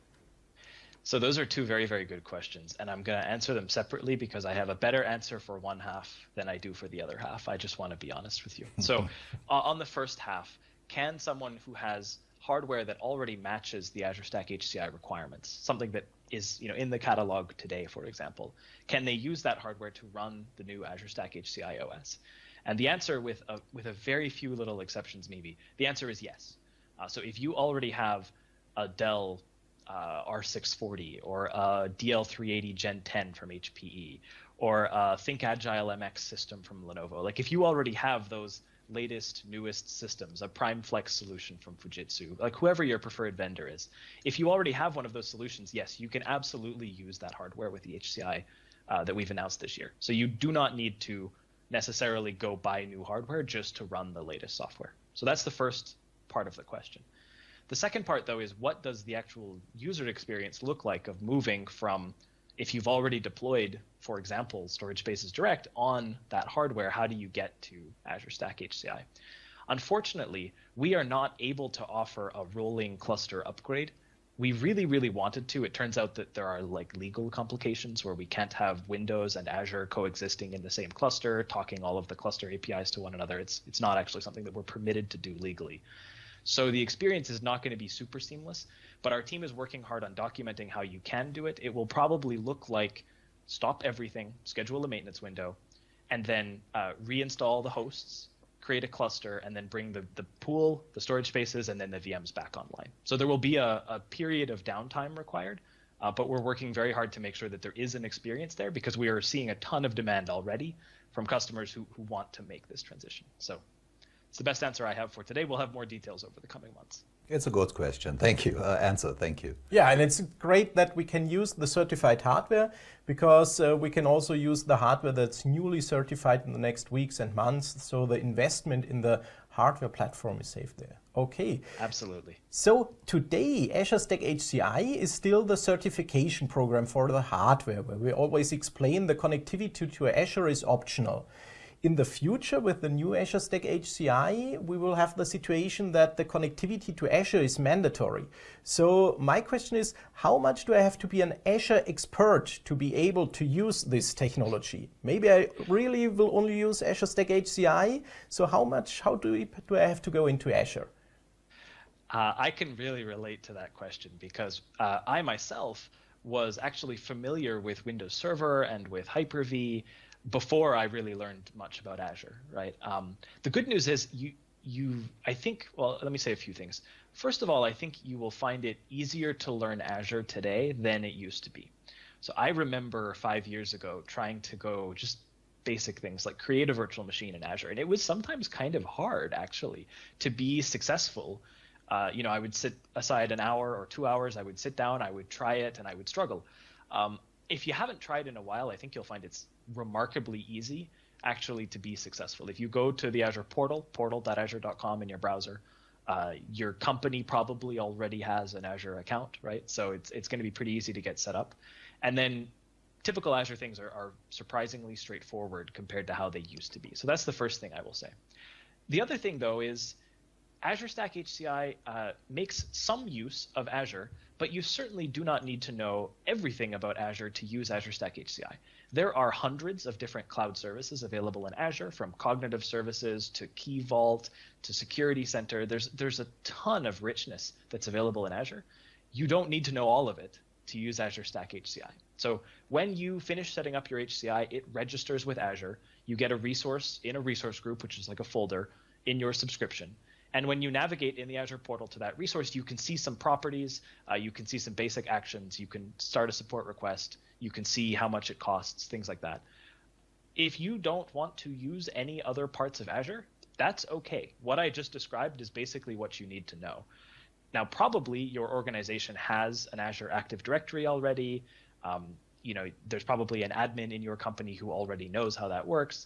So those are two very, very good questions, and I'm going to answer them separately because I have a better answer for one half than I do for the other half. I just want to be honest with you. So on the first half, can someone who has hardware that already matches the Azure Stack HCI requirements, something that is in the catalog today, for example, can they use that hardware to run the new Azure Stack HCI OS? And the answer, with a very few little exceptions maybe, the answer is yes. So if you already have a Dell R640 or a DL380 Gen 10 from HPE or a Think Agile MX system from Lenovo, like if you already have those latest, newest systems, a PrimeFlex solution from Fujitsu, like whoever your preferred vendor is, if you already have one of those solutions, yes, you can absolutely use that hardware with the HCI that we've announced this year. So you do not need to necessarily go buy new hardware just to run the latest software. So that's the first part of the question. The second part, though, is what does the actual user experience look like of moving from, if you've already deployed, for example, storage spaces direct on that hardware, how do you get to Azure Stack HCI? Unfortunately, we are not able to offer a rolling cluster upgrade. We really, really wanted to. It turns out that there are like legal complications where we can't have Windows and Azure coexisting in the same cluster, talking all of the cluster APIs to one another. It's not actually something that we're permitted to do legally. So the experience is not going to be super seamless, but our team is working hard on documenting how you can do it. It will probably look like stop everything, schedule a maintenance window, and then reinstall the hosts, create a cluster, and then bring the pool, the storage spaces, and then the VMs back online. So there will be a period of downtime required, but we're working very hard to make sure that there is an experience there because we are seeing a ton of demand already from customers who want to make this transition. So it's the best answer I have for today. We'll have more details over the coming months. It's a good question. Thank you. Answer. Thank you. Yeah, and it's great that we can use the certified hardware because we can also use the hardware that's newly certified in the next weeks and months. So the investment in the hardware platform is safe there. Okay. Absolutely. So today, Azure Stack HCI is still the certification program for the hardware, where we always explain the connectivity to Azure is optional. In the future, with the new Azure Stack HCI, we will have the situation that the connectivity to Azure is mandatory. So my question is, how much do I have to be an Azure expert to be able to use this technology? Maybe I really will only use Azure Stack HCI. So how do I have to go into Azure? I can really relate to that question because I myself was actually familiar with Windows Server and with Hyper-V before I really learned much about Azure, right? The good news is I think, well, let me say a few things. First of all, I think you will find it easier to learn Azure today than it used to be. So I remember 5 years ago trying to go just basic things like create a virtual machine in Azure. And it was sometimes kind of hard, actually, to be successful. I would sit aside an hour or 2 hours, I would sit down, I would try it, and I would struggle. If you haven't tried in a while, I think you'll find it's remarkably easy actually to be successful. If you go to the Azure Portal, portal.azure.com in your browser, your company probably already has an Azure account, right? So it's going to be pretty easy to get set up. And then typical Azure things are surprisingly straightforward compared to how they used to be. So that's the first thing I will say. The other thing, though, is Azure Stack HCI makes some use of Azure, but you certainly do not need to know everything about Azure to use Azure Stack HCI. There are hundreds of different cloud services available in Azure, from cognitive services to Key Vault to Security Center. There's a ton of richness that's available in Azure. You don't need to know all of it to use Azure Stack HCI. So when you finish setting up your HCI, it registers with Azure. You get a resource in a resource group, which is like a folder in your subscription. And when you navigate in the Azure portal to that resource, you can see some properties, you can see some basic actions, you can start a support request, you can see how much it costs, things like that. If you don't want to use any other parts of Azure, that's okay. What I just described is basically what you need to know. Now, probably your organization has an Azure Active Directory already. There's probably an admin in your company who already knows how that works.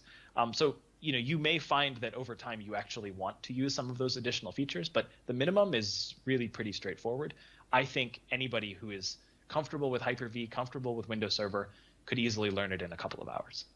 So you may find that over time you actually want to use some of those additional features, but the minimum is really pretty straightforward. I think anybody who is comfortable with Hyper-V, comfortable with Windows Server, could easily learn it in a couple of hours.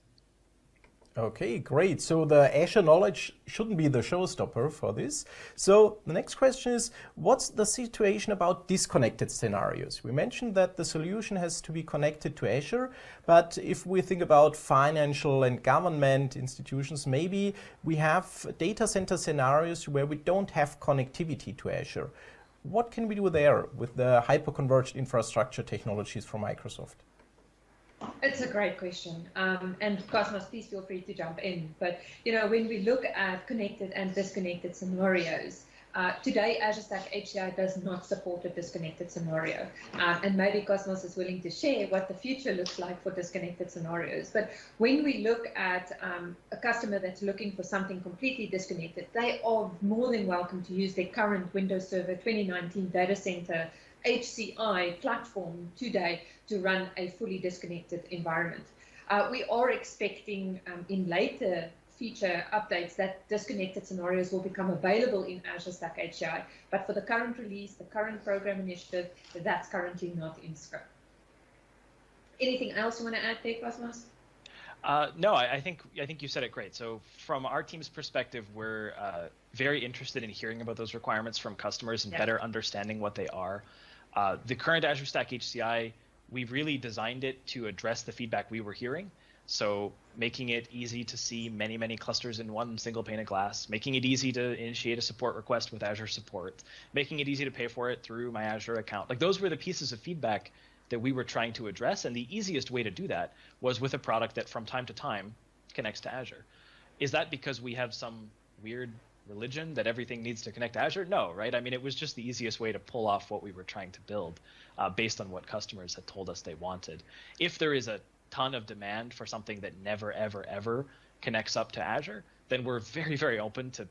Okay, great. So the Azure knowledge shouldn't be the showstopper for this. So the next question is, what's the situation about disconnected scenarios? We mentioned that the solution has to be connected to Azure, but if we think about financial and government institutions, maybe we have data center scenarios where we don't have connectivity to Azure. What can we do there with the hyper-converged infrastructure technologies from Microsoft? It's a great question. And Cosmos, please feel free to jump in. But, when we look at connected and disconnected scenarios, today Azure Stack Hci does not support a disconnected scenario. And maybe Cosmos is willing to share what the future looks like for disconnected scenarios. But when we look at a customer that's looking for something completely disconnected, they are more than welcome to use their current Windows Server 2019 data center HCI platform today to run a fully disconnected environment. We are expecting in later feature updates that disconnected scenarios will become available in Azure Stack Hci, but for the current release, the current program initiative, that's currently not in scope. Anything else you want to add there, Cosmos? No, I think you said it great. So from our team's perspective, we're very interested in hearing about those requirements from customers and better understanding what they are. The current Azure Stack HCI, we really designed it to address the feedback we were hearing. So making it easy to see many, many clusters in one single pane of glass, making it easy to initiate a support request with Azure support, making it easy to pay for it through my Azure account. Like those were the pieces of feedback that we were trying to address. And the easiest way to do that was with a product that from time to time connects to Azure. Is that because we have some weird religion that everything needs to connect to Azure? No, right? I mean, it was just the easiest way to pull off what we were trying to build based on what customers had told us they wanted. If there is a ton of demand for something that never, ever, ever connects up to Azure, then we're very, very open to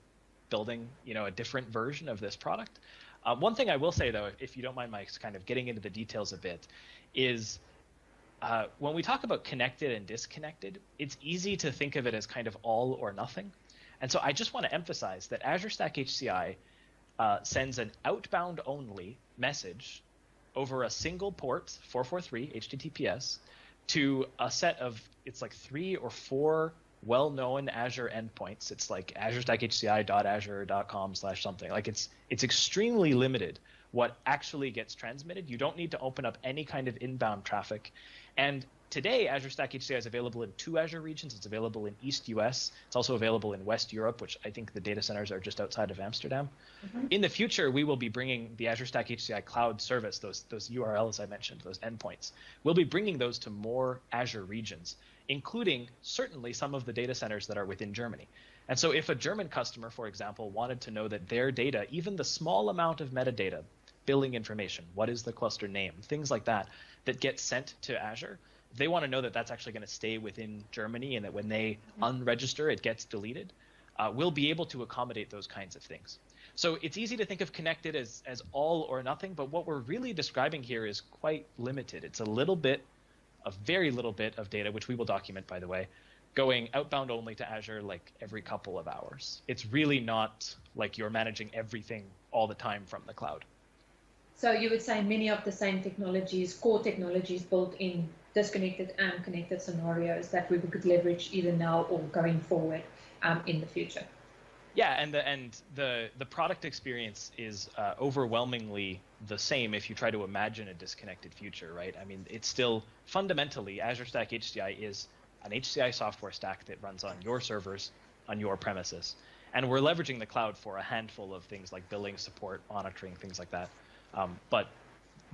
building, a different version of this product. One thing I will say, though, if you don't mind my kind of getting into the details a bit, is when we talk about connected and disconnected, it's easy to think of it as kind of all or nothing. And so I just want to emphasize that Azure Stack HCI sends an outbound only message over a single port, 443 HTTPS, to a set of, it's like 3 or 4 well-known Azure endpoints. It's like azurestackhci.azure.com/something. Like it's extremely limited what actually gets transmitted. You don't need to open up any kind of inbound traffic. And today, Azure Stack HCI is available in 2 Azure regions. It's available in East US. It's also available in West Europe, which I think the data centers are just outside of Amsterdam. Mm-hmm. In the future, we will be bringing the Azure Stack HCI cloud service, those URLs I mentioned, those endpoints. We'll be bringing those to more Azure regions, including certainly some of the data centers that are within Germany. And so if a German customer, for example, wanted to know that their data, even the small amount of metadata, billing information, what is the cluster name, things like that, that gets sent to Azure, they want to know that that's actually going to stay within Germany and that when they unregister, it gets deleted. We'll be able to accommodate those kinds of things. So it's easy to think of connected as all or nothing, but what we're really describing here is quite limited. It's a very little bit of data, which we will document, by the way, going outbound only to Azure like every couple of hours. It's really not like you're managing everything all the time from the cloud. So you would say many of the same technologies, core technologies built in disconnected and connected scenarios that we could leverage either now or going forward in the future. Yeah, and the product experience is overwhelmingly the same if you try to imagine a disconnected future, right? I mean, it's still fundamentally Azure Stack HCI is an HCI software stack that runs on your servers, on your premises. And we're leveraging the cloud for a handful of things like billing, support, monitoring, things like that. But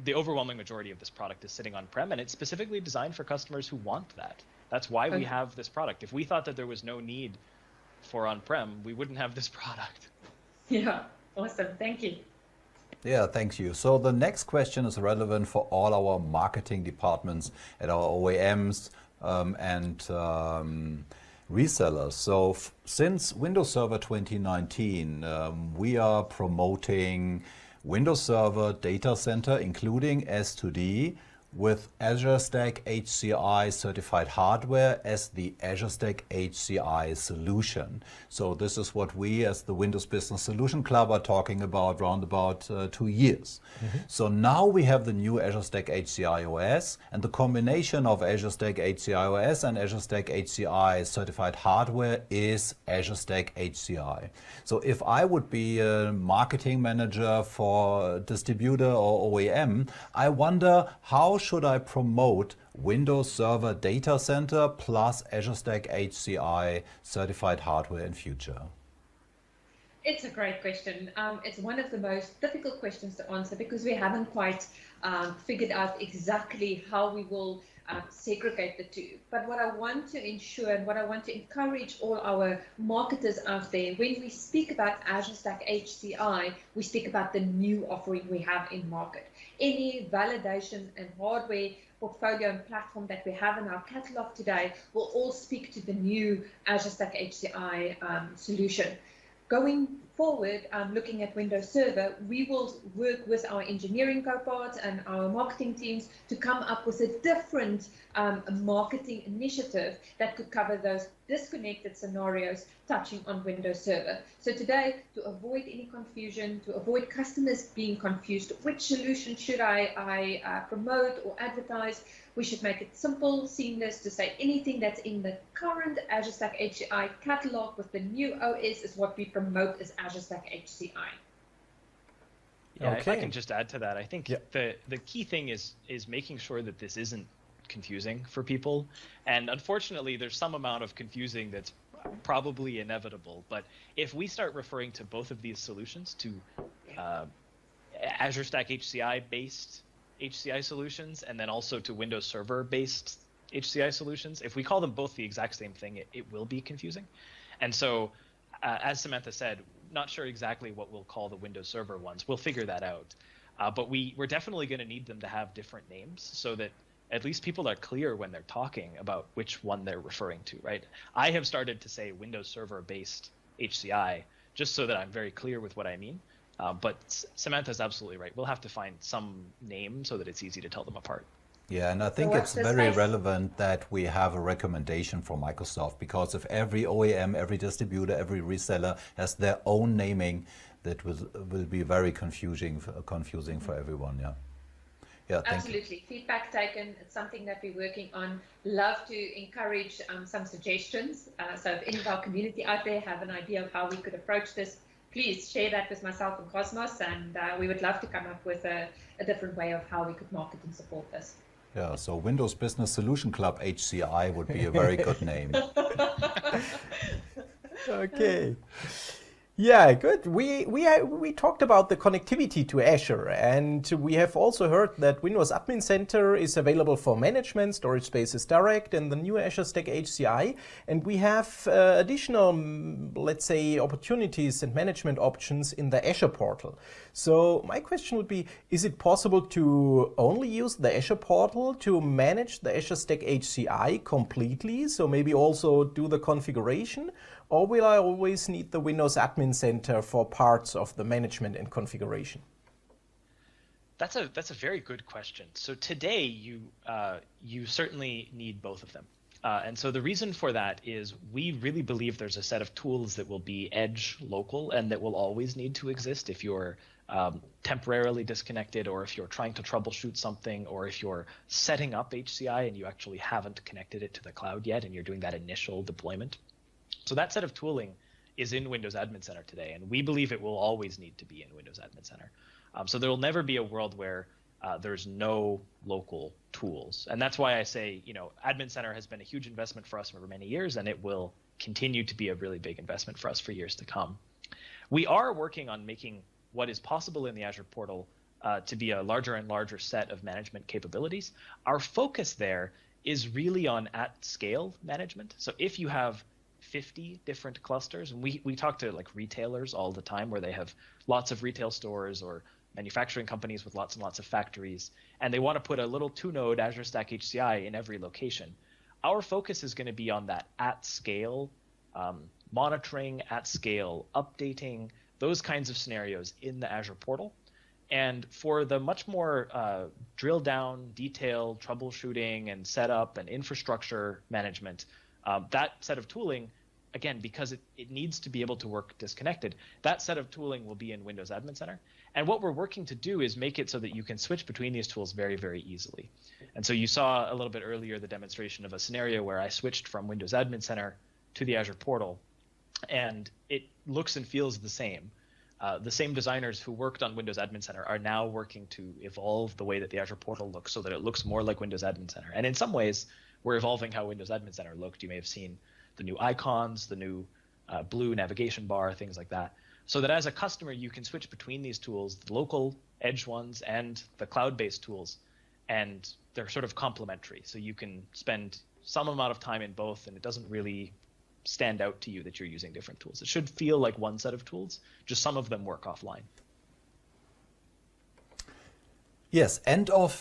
the overwhelming majority of this product is sitting on-prem, and it's specifically designed for customers who want that. That's why we have this product. If we thought that there was no need for on-prem, we wouldn't have this product. Yeah, awesome. Thank you. Yeah, thank you. So the next question is relevant for all our marketing departments at our OEMs and resellers. So since Windows Server 2019, we are promoting Windows Server Data Center, including S2D, with Azure Stack HCI certified hardware as the Azure Stack HCI solution. So this is what we as the Windows Business Solution Club are talking about around about 2 years. So now we have the new Azure Stack HCI OS, and the combination of Azure Stack HCI OS and Azure Stack HCI certified hardware is Azure Stack HCI. So if I would be a marketing manager for a distributor or OEM, I wonder how should I promote Windows Server Data Center plus Azure Stack HCI certified hardware in future? It's a great question. It's one of the most difficult questions to answer because we haven't quite figured out exactly how we will segregate the two. But what I want to ensure and what I want to encourage all our marketers out there, when we speak about Azure Stack HCI, we speak about the new offering we have in market. Any validation and hardware portfolio and platform that we have in our catalog today will all speak to the new Azure Stack HCI solution. Going forward, looking at Windows Server, we will work with our engineering cohorts and our marketing teams to come up with a different marketing initiative that could cover those disconnected scenarios touching on Windows Server. So today, to avoid any confusion, to avoid customers being confused, which solution should I promote or advertise, we should make it simple, seamless to say anything that's in the current Azure Stack HCI catalog with the new OS is what we promote as Azure Stack HCI. Yeah, if I can just add to that, I think the key thing is making sure that this isn't confusing for people. And unfortunately, there's some amount of confusing that's probably inevitable. But if we start referring to both of these solutions to Azure Stack HCI based HCI solutions and then also to Windows Server based HCI solutions, if we call them both the exact same thing, it will be confusing. And so as Samantha said, not sure exactly what we'll call the Windows Server ones. We'll figure that out. But we're definitely going to need them to have different names so that at least people are clear when they're talking about which one they're referring to, right? I have started to say Windows Server based HCI just so that I'm very clear with what I mean. But Samantha's absolutely right. We'll have to find some name so that it's easy to tell them apart. Yeah, and I think it's very relevant that we have a recommendation from Microsoft, because if every OEM, every distributor, every reseller has their own naming, that will be very confusing for everyone. Yeah. Yeah, absolutely. Feedback taken. It's something that we're working on. Love to encourage some suggestions. So if any of our community out there have an idea of how we could approach this, please share that with myself and Cosmos, and we would love to come up with a different way of how we could market and support this. Yeah, so Windows Business Solution Club HCI would be a very good name. Okay. Yeah, good. We talked about the connectivity to Azure, and we have also heard that Windows Admin Center is available for management, storage spaces direct, and the new Azure Stack HCI. And we have additional, let's say, opportunities and management options in the Azure Portal. So my question would be, is it possible to only use the Azure Portal to manage the Azure Stack HCI completely? So maybe also do the configuration? Or will I always need the Windows Admin Center for parts of the management and configuration? That's a very good question. So today you certainly need both of them. And so the reason for that is we really believe there's a set of tools that will be edge local and that will always need to exist if you're temporarily disconnected, or if you're trying to troubleshoot something, or if you're setting up HCI and you actually haven't connected it to the cloud yet and you're doing that initial deployment. So that set of tooling is in Windows Admin Center today, and we believe it will always need to be in Windows Admin Center. So there will never be a world where there's no local tools. And that's why I say, Admin Center has been a huge investment for us for many years, and it will continue to be a really big investment for us for years to come. We are working on making what is possible in the Azure Portal to be a larger and larger set of management capabilities. Our focus there is really on at-scale management. So if you have 50 different clusters, and we talk to like retailers all the time where they have lots of retail stores or manufacturing companies with lots and lots of factories, and they want to put a little 2-node Azure Stack HCI in every location. Our focus is going to be on that at scale monitoring, at scale updating, those kinds of scenarios in the Azure Portal. And for the much more drill down, detailed troubleshooting and setup and infrastructure management, that set of tooling, again, because it needs to be able to work disconnected, that set of tooling will be in Windows Admin Center. And what we're working to do is make it so that you can switch between these tools very, very easily. And so you saw a little bit earlier the demonstration of a scenario where I switched from Windows Admin Center to the Azure Portal, and it looks and feels the same. The same designers who worked on Windows Admin Center are now working to evolve the way that the Azure Portal looks so that it looks more like Windows Admin Center. And in some ways, we're evolving how Windows Admin Center looked. You may have seen the new icons, the new blue navigation bar, things like that. So that as a customer, you can switch between these tools, the local edge ones and the cloud-based tools, and they're sort of complementary. So you can spend some amount of time in both, and it doesn't really stand out to you that you're using different tools. It should feel like one set of tools, just some of them work offline. Yes, end of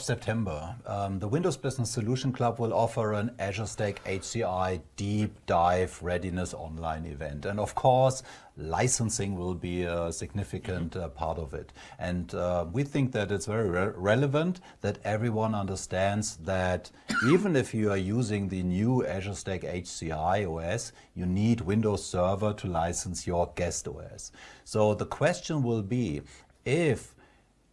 September, the Windows Business Solution Club will offer an Azure Stack HCI deep dive readiness online event. And of course, licensing will be a significant part of it. And we think that it's very relevant that everyone understands that even if you are using the new Azure Stack HCI OS, you need Windows Server to license your guest OS. So the question will be, if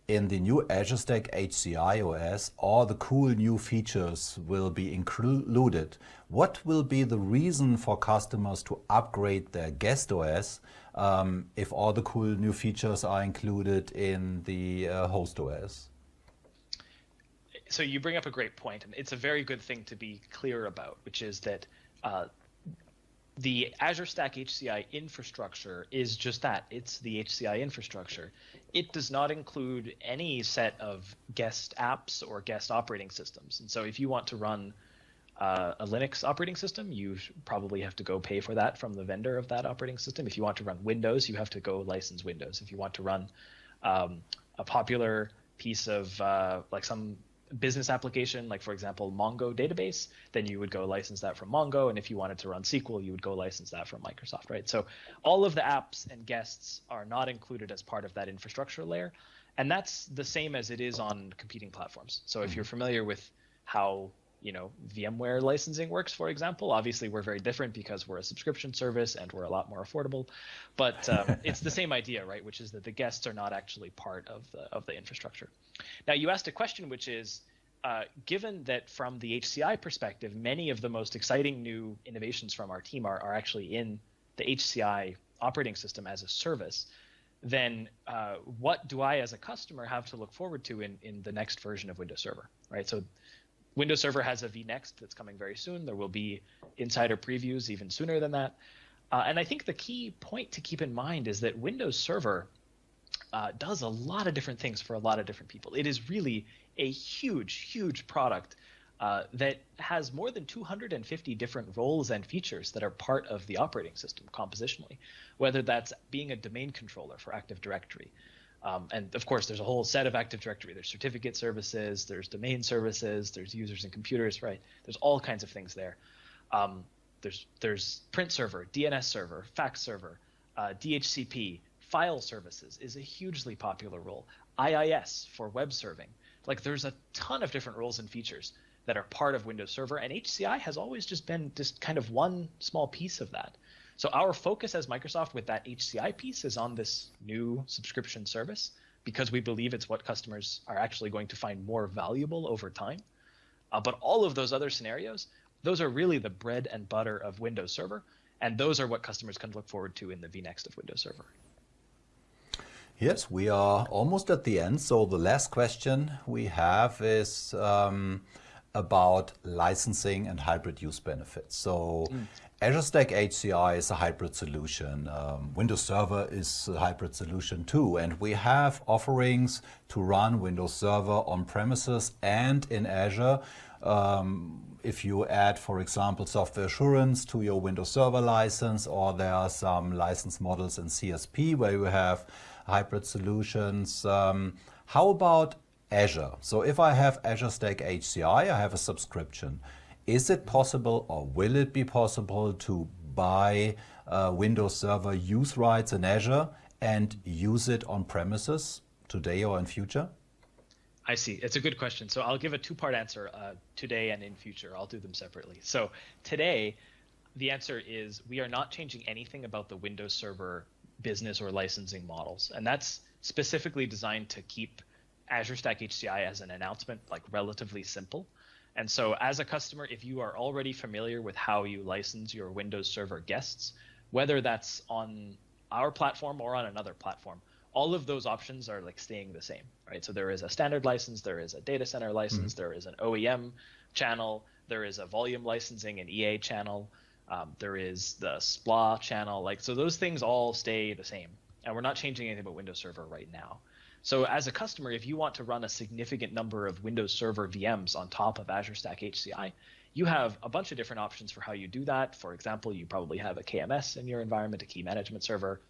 in the new Azure Stack HCI OS, all the cool new features will be included, what will be the reason for customers to upgrade their guest OS if all the cool new features are included in the host OS? So you bring up a great point, and it's a very good thing to be clear about, which is that the Azure Stack HCI infrastructure is just that. It's the HCI infrastructure. It does not include any set of guest apps or guest operating systems. And so if you want to run a Linux operating system, you probably have to go pay for that from the vendor of that operating system. If you want to run Windows, you have to go license Windows. If you want to run a popular piece of like some business application, like for example Mongo database, then you would go license that from Mongo, and if you wanted to run SQL, you would go license that from Microsoft, right? So all of the apps and guests are not included as part of that infrastructure layer, and that's the same as it is on competing platforms. So if you're familiar with how VMware licensing works, for example, obviously we're very different because we're a subscription service and we're a lot more affordable, but it's the same idea, right? Which is that the guests are not actually part of the infrastructure. Now, you asked a question, which is, given that from the HCI perspective, many of the most exciting new innovations from our team are actually in the HCI operating system as a service, then what do I as a customer have to look forward to in the next version of Windows Server, right? So Windows Server has a vNext that's coming very soon. There will be insider previews even sooner than that. And I think the key point to keep in mind is that Windows Server does a lot of different things for a lot of different people. It is really a huge, huge product that has more than 250 different roles and features that are part of the operating system compositionally, whether that's being a domain controller for Active Directory. And of course, there's a whole set of Active Directory. There's certificate services, there's domain services, there's users and computers, right? There's all kinds of things there. There's print server, DNS server, fax server, DHCP, file services is a hugely popular role. IIS for web serving. Like there's a ton of different roles and features that are part of Windows Server, and HCI has always just been just kind of one small piece of that. So our focus as Microsoft with that HCI piece is on this new subscription service because we believe it's what customers are actually going to find more valuable over time. But all of those other scenarios, those are really the bread and butter of Windows Server, and those are what customers can look forward to in the vNext of Windows Server. Yes, we are almost at the end. So the last question we have is about licensing and hybrid use benefits. So Azure Stack HCI is a hybrid solution. Windows Server is a hybrid solution too. And we have offerings to run Windows Server on premises and in Azure. If you add, for example, software assurance to your Windows Server license, or there are some license models in CSP where you have hybrid solutions. How about Azure? So if I have Azure Stack HCI, I have a subscription. Is it possible, or will it be possible, to buy Windows Server use rights in Azure and use it on premises today or in future? I see. It's a good question. So I'll give a two-part answer, today and in future. I'll do them separately. So today, the answer is we are not changing anything about the Windows Server business or licensing models. And that's specifically designed to keep Azure Stack HCI as an announcement like relatively simple. And so as a customer, if you are already familiar with how you license your Windows Server guests, whether that's on our platform or on another platform, all of those options are like staying the same, right? So there is a standard license, there is a data center license, there is an OEM channel, there is a volume licensing and EA channel, there is the SPLA channel, like, so those things all stay the same. And we're not changing anything about Windows Server right now. So as a customer, if you want to run a significant number of Windows Server VMs on top of Azure Stack HCI, you have a bunch of different options for how you do that. For example, you probably have a KMS in your environment, a key management server.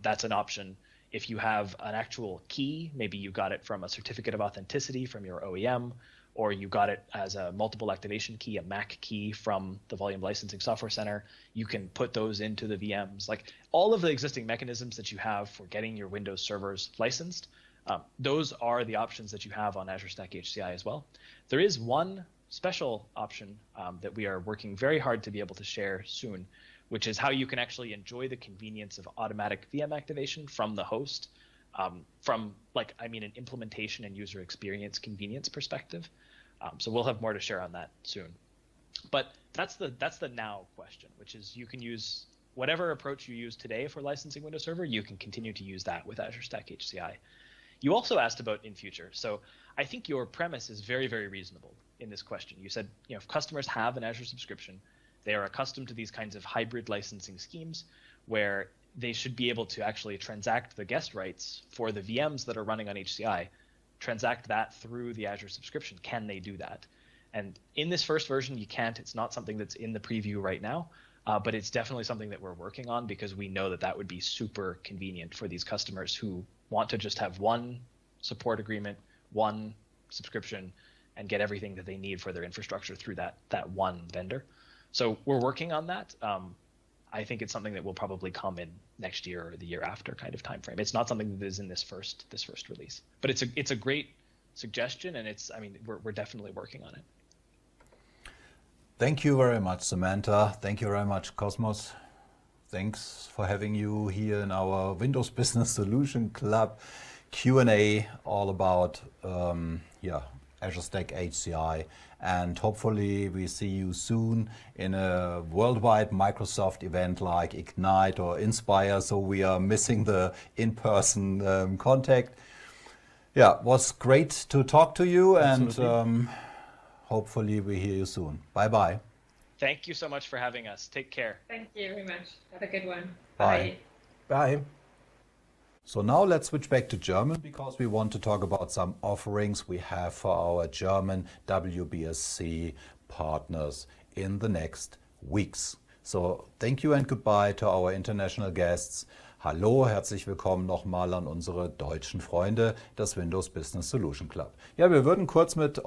That's an option. If you have an actual key, maybe you got it from a certificate of authenticity from your OEM, or you got it as a multiple activation key, a MAC key from the Volume Licensing Software Center, you can put those into the VMs. Like all of the existing mechanisms that you have for getting your Windows servers licensed, those are the options that you have on Azure Stack HCI as well. There is one special option that we are working very hard to be able to share soon, which is how you can actually enjoy the convenience of automatic VM activation from the host, from like, I mean, an implementation and user experience convenience perspective. So we'll have more to share on that soon. But that's the now question, which is you can use whatever approach you use today for licensing Windows Server, you can continue to use that with Azure Stack HCI. You also asked about in future. So I think your premise is very, very reasonable in this question. You said, you know, if customers have an Azure subscription, they are accustomed to these kinds of hybrid licensing schemes where they should be able to actually transact the guest rights for the VMs that are running on HCI, transact that through the Azure subscription. Can they do that? And in this first version, you can't. It's not something that's in the preview right now, but it's definitely something that we're working on because we know that that would be super convenient for these customers who want to just have one support agreement, one subscription, and get everything that they need for their infrastructure through that one vendor. So we're working on that. I think it's something that will probably come in next year or the year after kind of time frame. It's not something that is in this first release, but it's a great suggestion, and we're definitely working on it. Thank you very much, Samantha. Thank you very much, Cosmos. Thanks for having you here in our Windows Business Solution Club Q&A, all about Azure Stack HCI. And hopefully we see you soon in a worldwide Microsoft event like Ignite or Inspire. So we are missing the in-person contact. Yeah, it was great to talk to you. Absolutely. And hopefully we hear you soon. Bye-bye. Thank you so much for having us. Take care. Thank you very much. Have a good one. Bye. Bye. So now let's switch back to German because we want to talk about some offerings we have for our German WBSC partners in the next weeks. So thank you and goodbye to our international guests. Hallo, herzlich willkommen nochmal an unsere deutschen Freunde des Windows Business Solution Club. Ja, wir würden kurz mit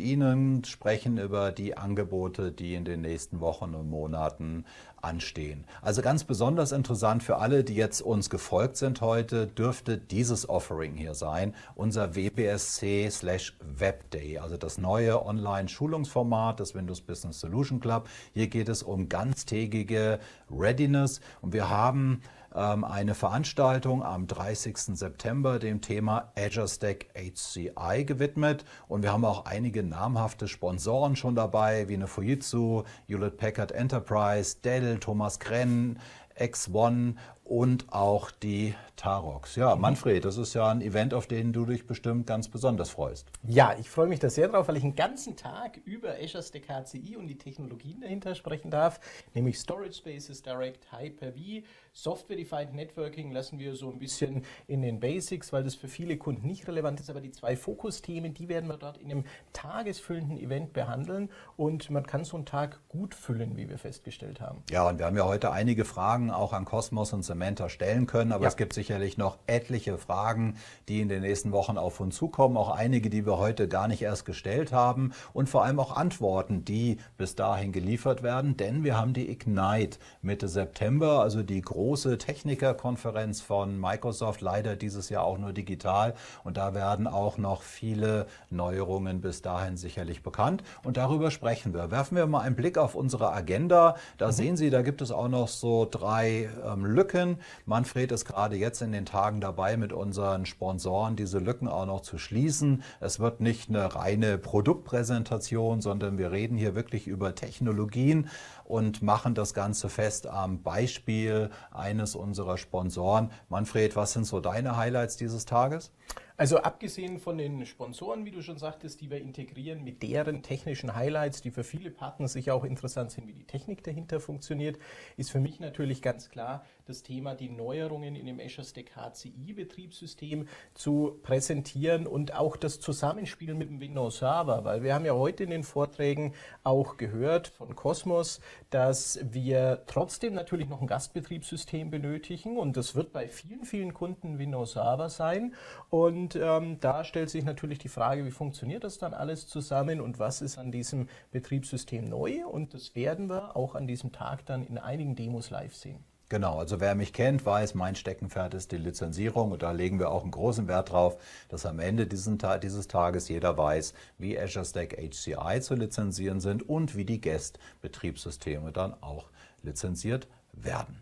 Ihnen sprechen über die Angebote, die in den nächsten Wochen und Monaten anstehen. Also ganz besonders interessant für alle, die jetzt uns gefolgt sind heute, dürfte dieses Offering hier sein, unser WBSC/Webday, also das neue Online-Schulungsformat des Windows Business Solution Club. Hier geht es um ganztägige Readiness und wir haben eine Veranstaltung am 30. September dem Thema Azure Stack HCI gewidmet und wir haben auch einige namhafte Sponsoren schon dabei, wie eine Fujitsu, Hewlett Packard Enterprise, Dell, Thomas Krenn, X1 und auch die Tarox. Ja, Manfred, das ist ja ein Event, auf den du dich bestimmt ganz besonders freust. Ja, ich freue mich da sehr drauf, weil ich einen ganzen Tag über Azure Stack Hci und die Technologien dahinter sprechen darf, nämlich Storage Spaces Direct, Hyper-V, Software-Defined Networking lassen wir so ein bisschen in den Basics, weil das für viele Kunden nicht relevant ist, aber die zwei Fokusthemen, die werden wir dort in einem tagesfüllenden Event behandeln und man kann so einen Tag gut füllen, wie wir festgestellt haben. Ja, und wir haben ja heute einige Fragen auch an Cosmos und Samantha stellen können, aber es gibt sicherlich noch etliche Fragen, die in den nächsten Wochen auf uns zukommen, auch einige, die wir heute gar nicht erst gestellt haben und vor allem auch Antworten, die bis dahin geliefert werden, denn wir haben die Ignite Mitte September, also die große große Technikerkonferenz von Microsoft, leider dieses Jahr auch nur digital. Und da werden auch noch viele Neuerungen bis dahin sicherlich bekannt. Und darüber sprechen wir. Werfen wir mal einen Blick auf unsere Agenda. Da sehen Sie, da gibt es auch noch so 3 Lücken. Manfred ist gerade jetzt in den Tagen dabei, mit unseren Sponsoren diese Lücken auch noch zu schließen. Es wird nicht eine reine Produktpräsentation, sondern wir reden hier wirklich über Technologien und machen das Ganze fest am Beispiel eines unserer Sponsoren. Manfred, was sind so deine Highlights dieses Tages? Also abgesehen von den Sponsoren, wie du schon sagtest, die wir integrieren mit deren technischen Highlights, die für viele Partner sicher auch interessant sind, wie die Technik dahinter funktioniert, ist für mich natürlich ganz klar das Thema, die Neuerungen in dem Azure Stack Hci Betriebssystem zu präsentieren und auch das Zusammenspiel mit dem Windows Server, weil wir haben ja heute in den Vorträgen auch gehört von Cosmos, dass wir trotzdem natürlich noch ein Gastbetriebssystem benötigen und das wird bei vielen, vielen Kunden Windows Server sein. Und da stellt sich natürlich die Frage, wie funktioniert das dann alles zusammen und was ist an diesem Betriebssystem neu? Und das werden wir auch an diesem Tag dann in einigen Demos live sehen. Genau, also wer mich kennt, weiß, mein Steckenpferd ist die Lizenzierung und da legen wir auch einen großen Wert drauf, dass am Ende dieses Tages jeder weiß, wie Azure Stack Hci zu lizenzieren sind und wie die Guest-Betriebssysteme dann auch lizenziert werden.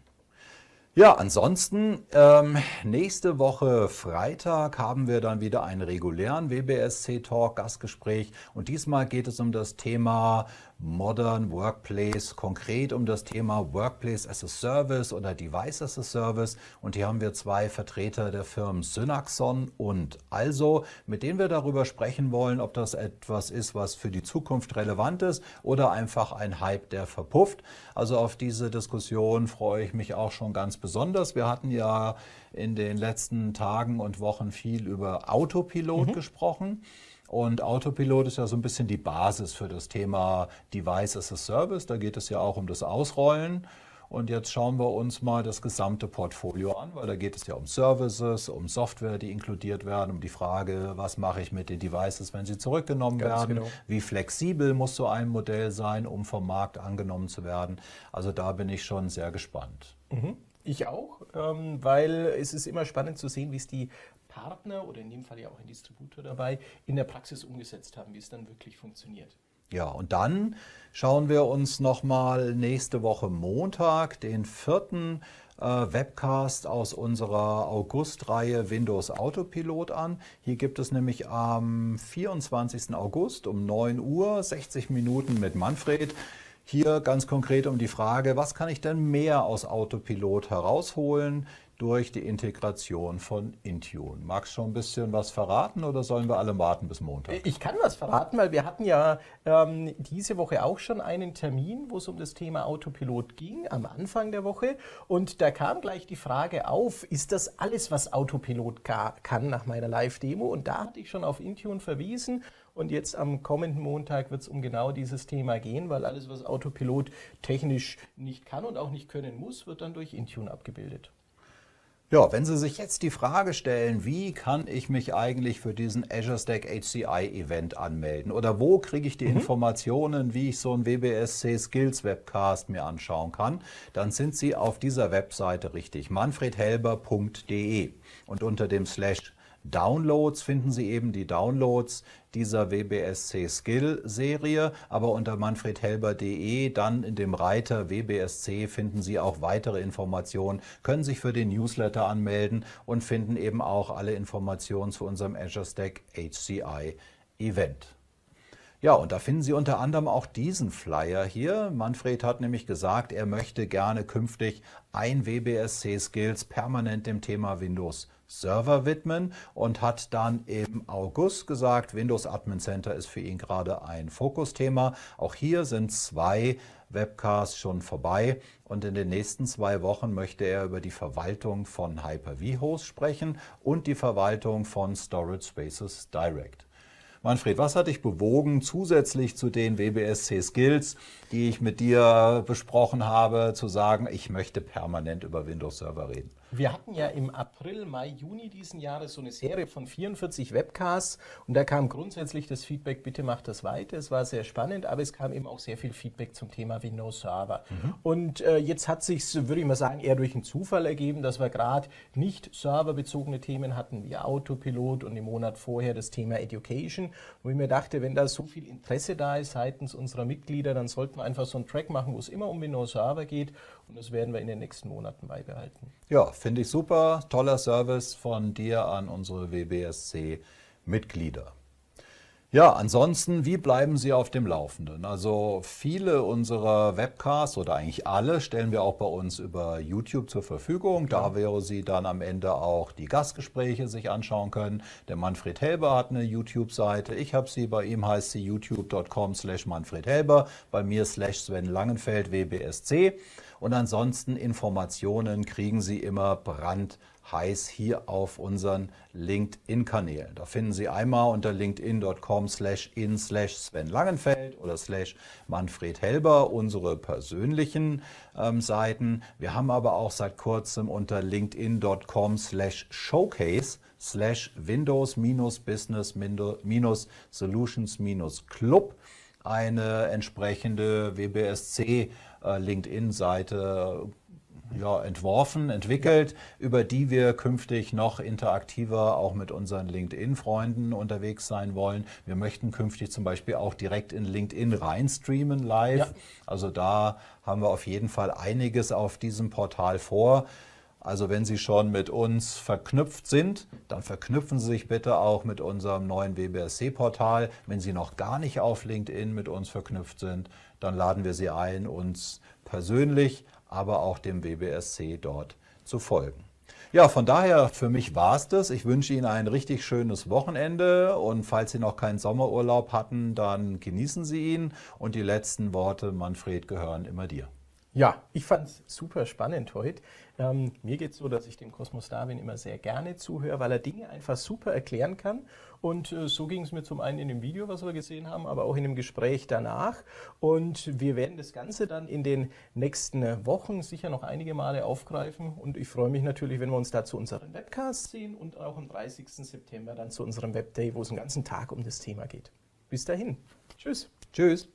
Ja, ansonsten nächste Woche Freitag haben wir dann wieder einen regulären WBSC-Talk, Gastgespräch und diesmal geht es um das Thema Modern Workplace, konkret um das Thema Workplace as a Service oder Device as a Service und hier haben wir 2 Vertreter der Firmen Synaxon und Also, mit denen wir darüber sprechen wollen, ob das etwas ist, was für die Zukunft relevant ist oder einfach ein Hype, der verpufft. Also auf diese Diskussion freue ich mich auch schon ganz besonders. Wir hatten ja in den letzten Tagen und Wochen viel über Autopilot gesprochen. Und Autopilot ist ja so ein bisschen die Basis für das Thema Device as a Service. Da geht es ja auch um das Ausrollen. Und jetzt schauen wir uns mal das gesamte Portfolio an, weil da geht es ja um Services, um Software, die inkludiert werden, um die Frage, was mache ich mit den Devices, wenn sie zurückgenommen werden, genau. Wie flexibel muss so ein Modell sein, um vom Markt angenommen zu werden. Also da bin ich schon sehr gespannt. Ich auch, weil es ist immer spannend zu sehen, wie es die Partner oder in dem Fall ja auch ein Distributor dabei in der Praxis umgesetzt haben, wie es dann wirklich funktioniert. Ja, und dann schauen wir uns nochmal nächste Woche Montag den 4. Webcast aus unserer August-Reihe Windows Autopilot an. Hier gibt es nämlich am 24. August um 9 Uhr 60 Minuten mit Manfred. Hier ganz konkret um die Frage, was kann ich denn mehr aus Autopilot herausholen durch die Integration von Intune? Magst du schon ein bisschen was verraten oder sollen wir alle warten bis Montag? Ich kann was verraten, weil wir hatten ja diese Woche auch schon einen Termin, wo es um das Thema Autopilot ging, am Anfang der Woche. Und da kam gleich die Frage auf, ist das alles, was Autopilot kann nach meiner Live-Demo? Und da hatte ich schon auf Intune verwiesen. Und jetzt am kommenden Montag wird es um genau dieses Thema gehen, weil alles, was Autopilot technisch nicht kann und auch nicht können muss, wird dann durch Intune abgebildet. Ja, wenn Sie sich jetzt die Frage stellen, wie kann ich mich eigentlich für diesen Azure Stack Hci Event anmelden oder wo kriege ich die Informationen, wie ich so einen WBSC Skills Webcast mir anschauen kann, dann sind Sie auf dieser Webseite richtig, manfredhelber.de und unter dem /Downloads finden Sie eben die Downloads dieser WBSC Skill Serie, aber unter manfredhelber.de dann in dem Reiter WBSC finden Sie auch weitere Informationen, können sich für den Newsletter anmelden und finden eben auch alle Informationen zu unserem Azure Stack Hci Event. Ja, und da finden Sie unter anderem auch diesen Flyer hier. Manfred hat nämlich gesagt, er möchte gerne künftig ein WBSC Skills permanent dem Thema Windows Server widmen und hat dann im August gesagt, Windows Admin Center ist für ihn gerade ein Fokusthema. Auch hier sind 2 Webcasts schon vorbei und in den nächsten 2 Wochen möchte er über die Verwaltung von Hyper-V Hosts sprechen und die Verwaltung von Storage Spaces Direct. Manfred, was hat dich bewogen, zusätzlich zu den WBSC-Skills, die ich mit dir besprochen habe, zu sagen, ich möchte permanent über Windows Server reden? Wir hatten ja im April, Mai, Juni diesen Jahres so eine Serie von 44 Webcasts und da kam grundsätzlich das Feedback, bitte macht das weiter. Es war sehr spannend, aber es kam eben auch sehr viel Feedback zum Thema Windows Server. Und jetzt hat sich, würde ich mal sagen, eher durch einen Zufall ergeben, dass wir gerade nicht serverbezogene Themen hatten wie Autopilot und im Monat vorher das Thema Education, wo ich mir dachte, wenn da so viel Interesse da ist seitens unserer Mitglieder, dann sollten wir einfach so einen Track machen, wo es immer um Windows Server geht und das werden wir in den nächsten Monaten beibehalten. Ja, finde ich super. Toller Service von dir an unsere WBSC-Mitglieder. Ja, ansonsten, wie bleiben Sie auf dem Laufenden? Also viele unserer Webcasts oder eigentlich alle stellen wir auch bei uns über YouTube zur Verfügung. Da wäre Sie dann am Ende auch die Gastgespräche sich anschauen können. Der Manfred Helber hat eine YouTube-Seite. Ich habe sie, bei ihm heißt sie youtube.com/Manfred Helber, bei mir /Sven Langenfeld WBSC. Und ansonsten Informationen kriegen Sie immer brandheiß hier auf unseren LinkedIn-Kanälen. Da finden Sie einmal unter linkedin.com/in/Sven Langenfeld oder /Manfred Helber unsere persönlichen Seiten. Wir haben aber auch seit kurzem unter linkedin.com/showcase/Windows-Business-Solutions-Club eine entsprechende WBSC LinkedIn-Seite entworfen, über die wir künftig noch interaktiver auch mit unseren LinkedIn-Freunden unterwegs sein wollen. Wir möchten künftig zum Beispiel auch direkt in LinkedIn reinstreamen live. Ja. Also da haben wir auf jeden Fall einiges auf diesem Portal vor. Also wenn Sie schon mit uns verknüpft sind, dann verknüpfen Sie sich bitte auch mit unserem neuen WBSC-Portal. Wenn Sie noch gar nicht auf LinkedIn mit uns verknüpft sind, dann laden wir Sie ein, uns persönlich, aber auch dem WBSC dort zu folgen. Ja, von daher, für mich war es das. Ich wünsche Ihnen ein richtig schönes Wochenende und falls Sie noch keinen Sommerurlaub hatten, dann genießen Sie ihn. Und die letzten Worte, Manfred, gehören immer dir. Ja, ich fand es super spannend heute. Mir geht es so, dass ich dem Cosmos Darwin immer sehr gerne zuhöre, weil er Dinge einfach super erklären kann. Und so ging es mir zum einen in dem Video, was wir gesehen haben, aber auch in dem Gespräch danach. Und wir werden das Ganze dann in den nächsten Wochen sicher noch einige Male aufgreifen. Und ich freue mich natürlich, wenn wir uns da zu unseren Webcasts sehen und auch am 30. September dann zu unserem Webday, wo es den ganzen Tag um das Thema geht. Bis dahin. Tschüss. Tschüss.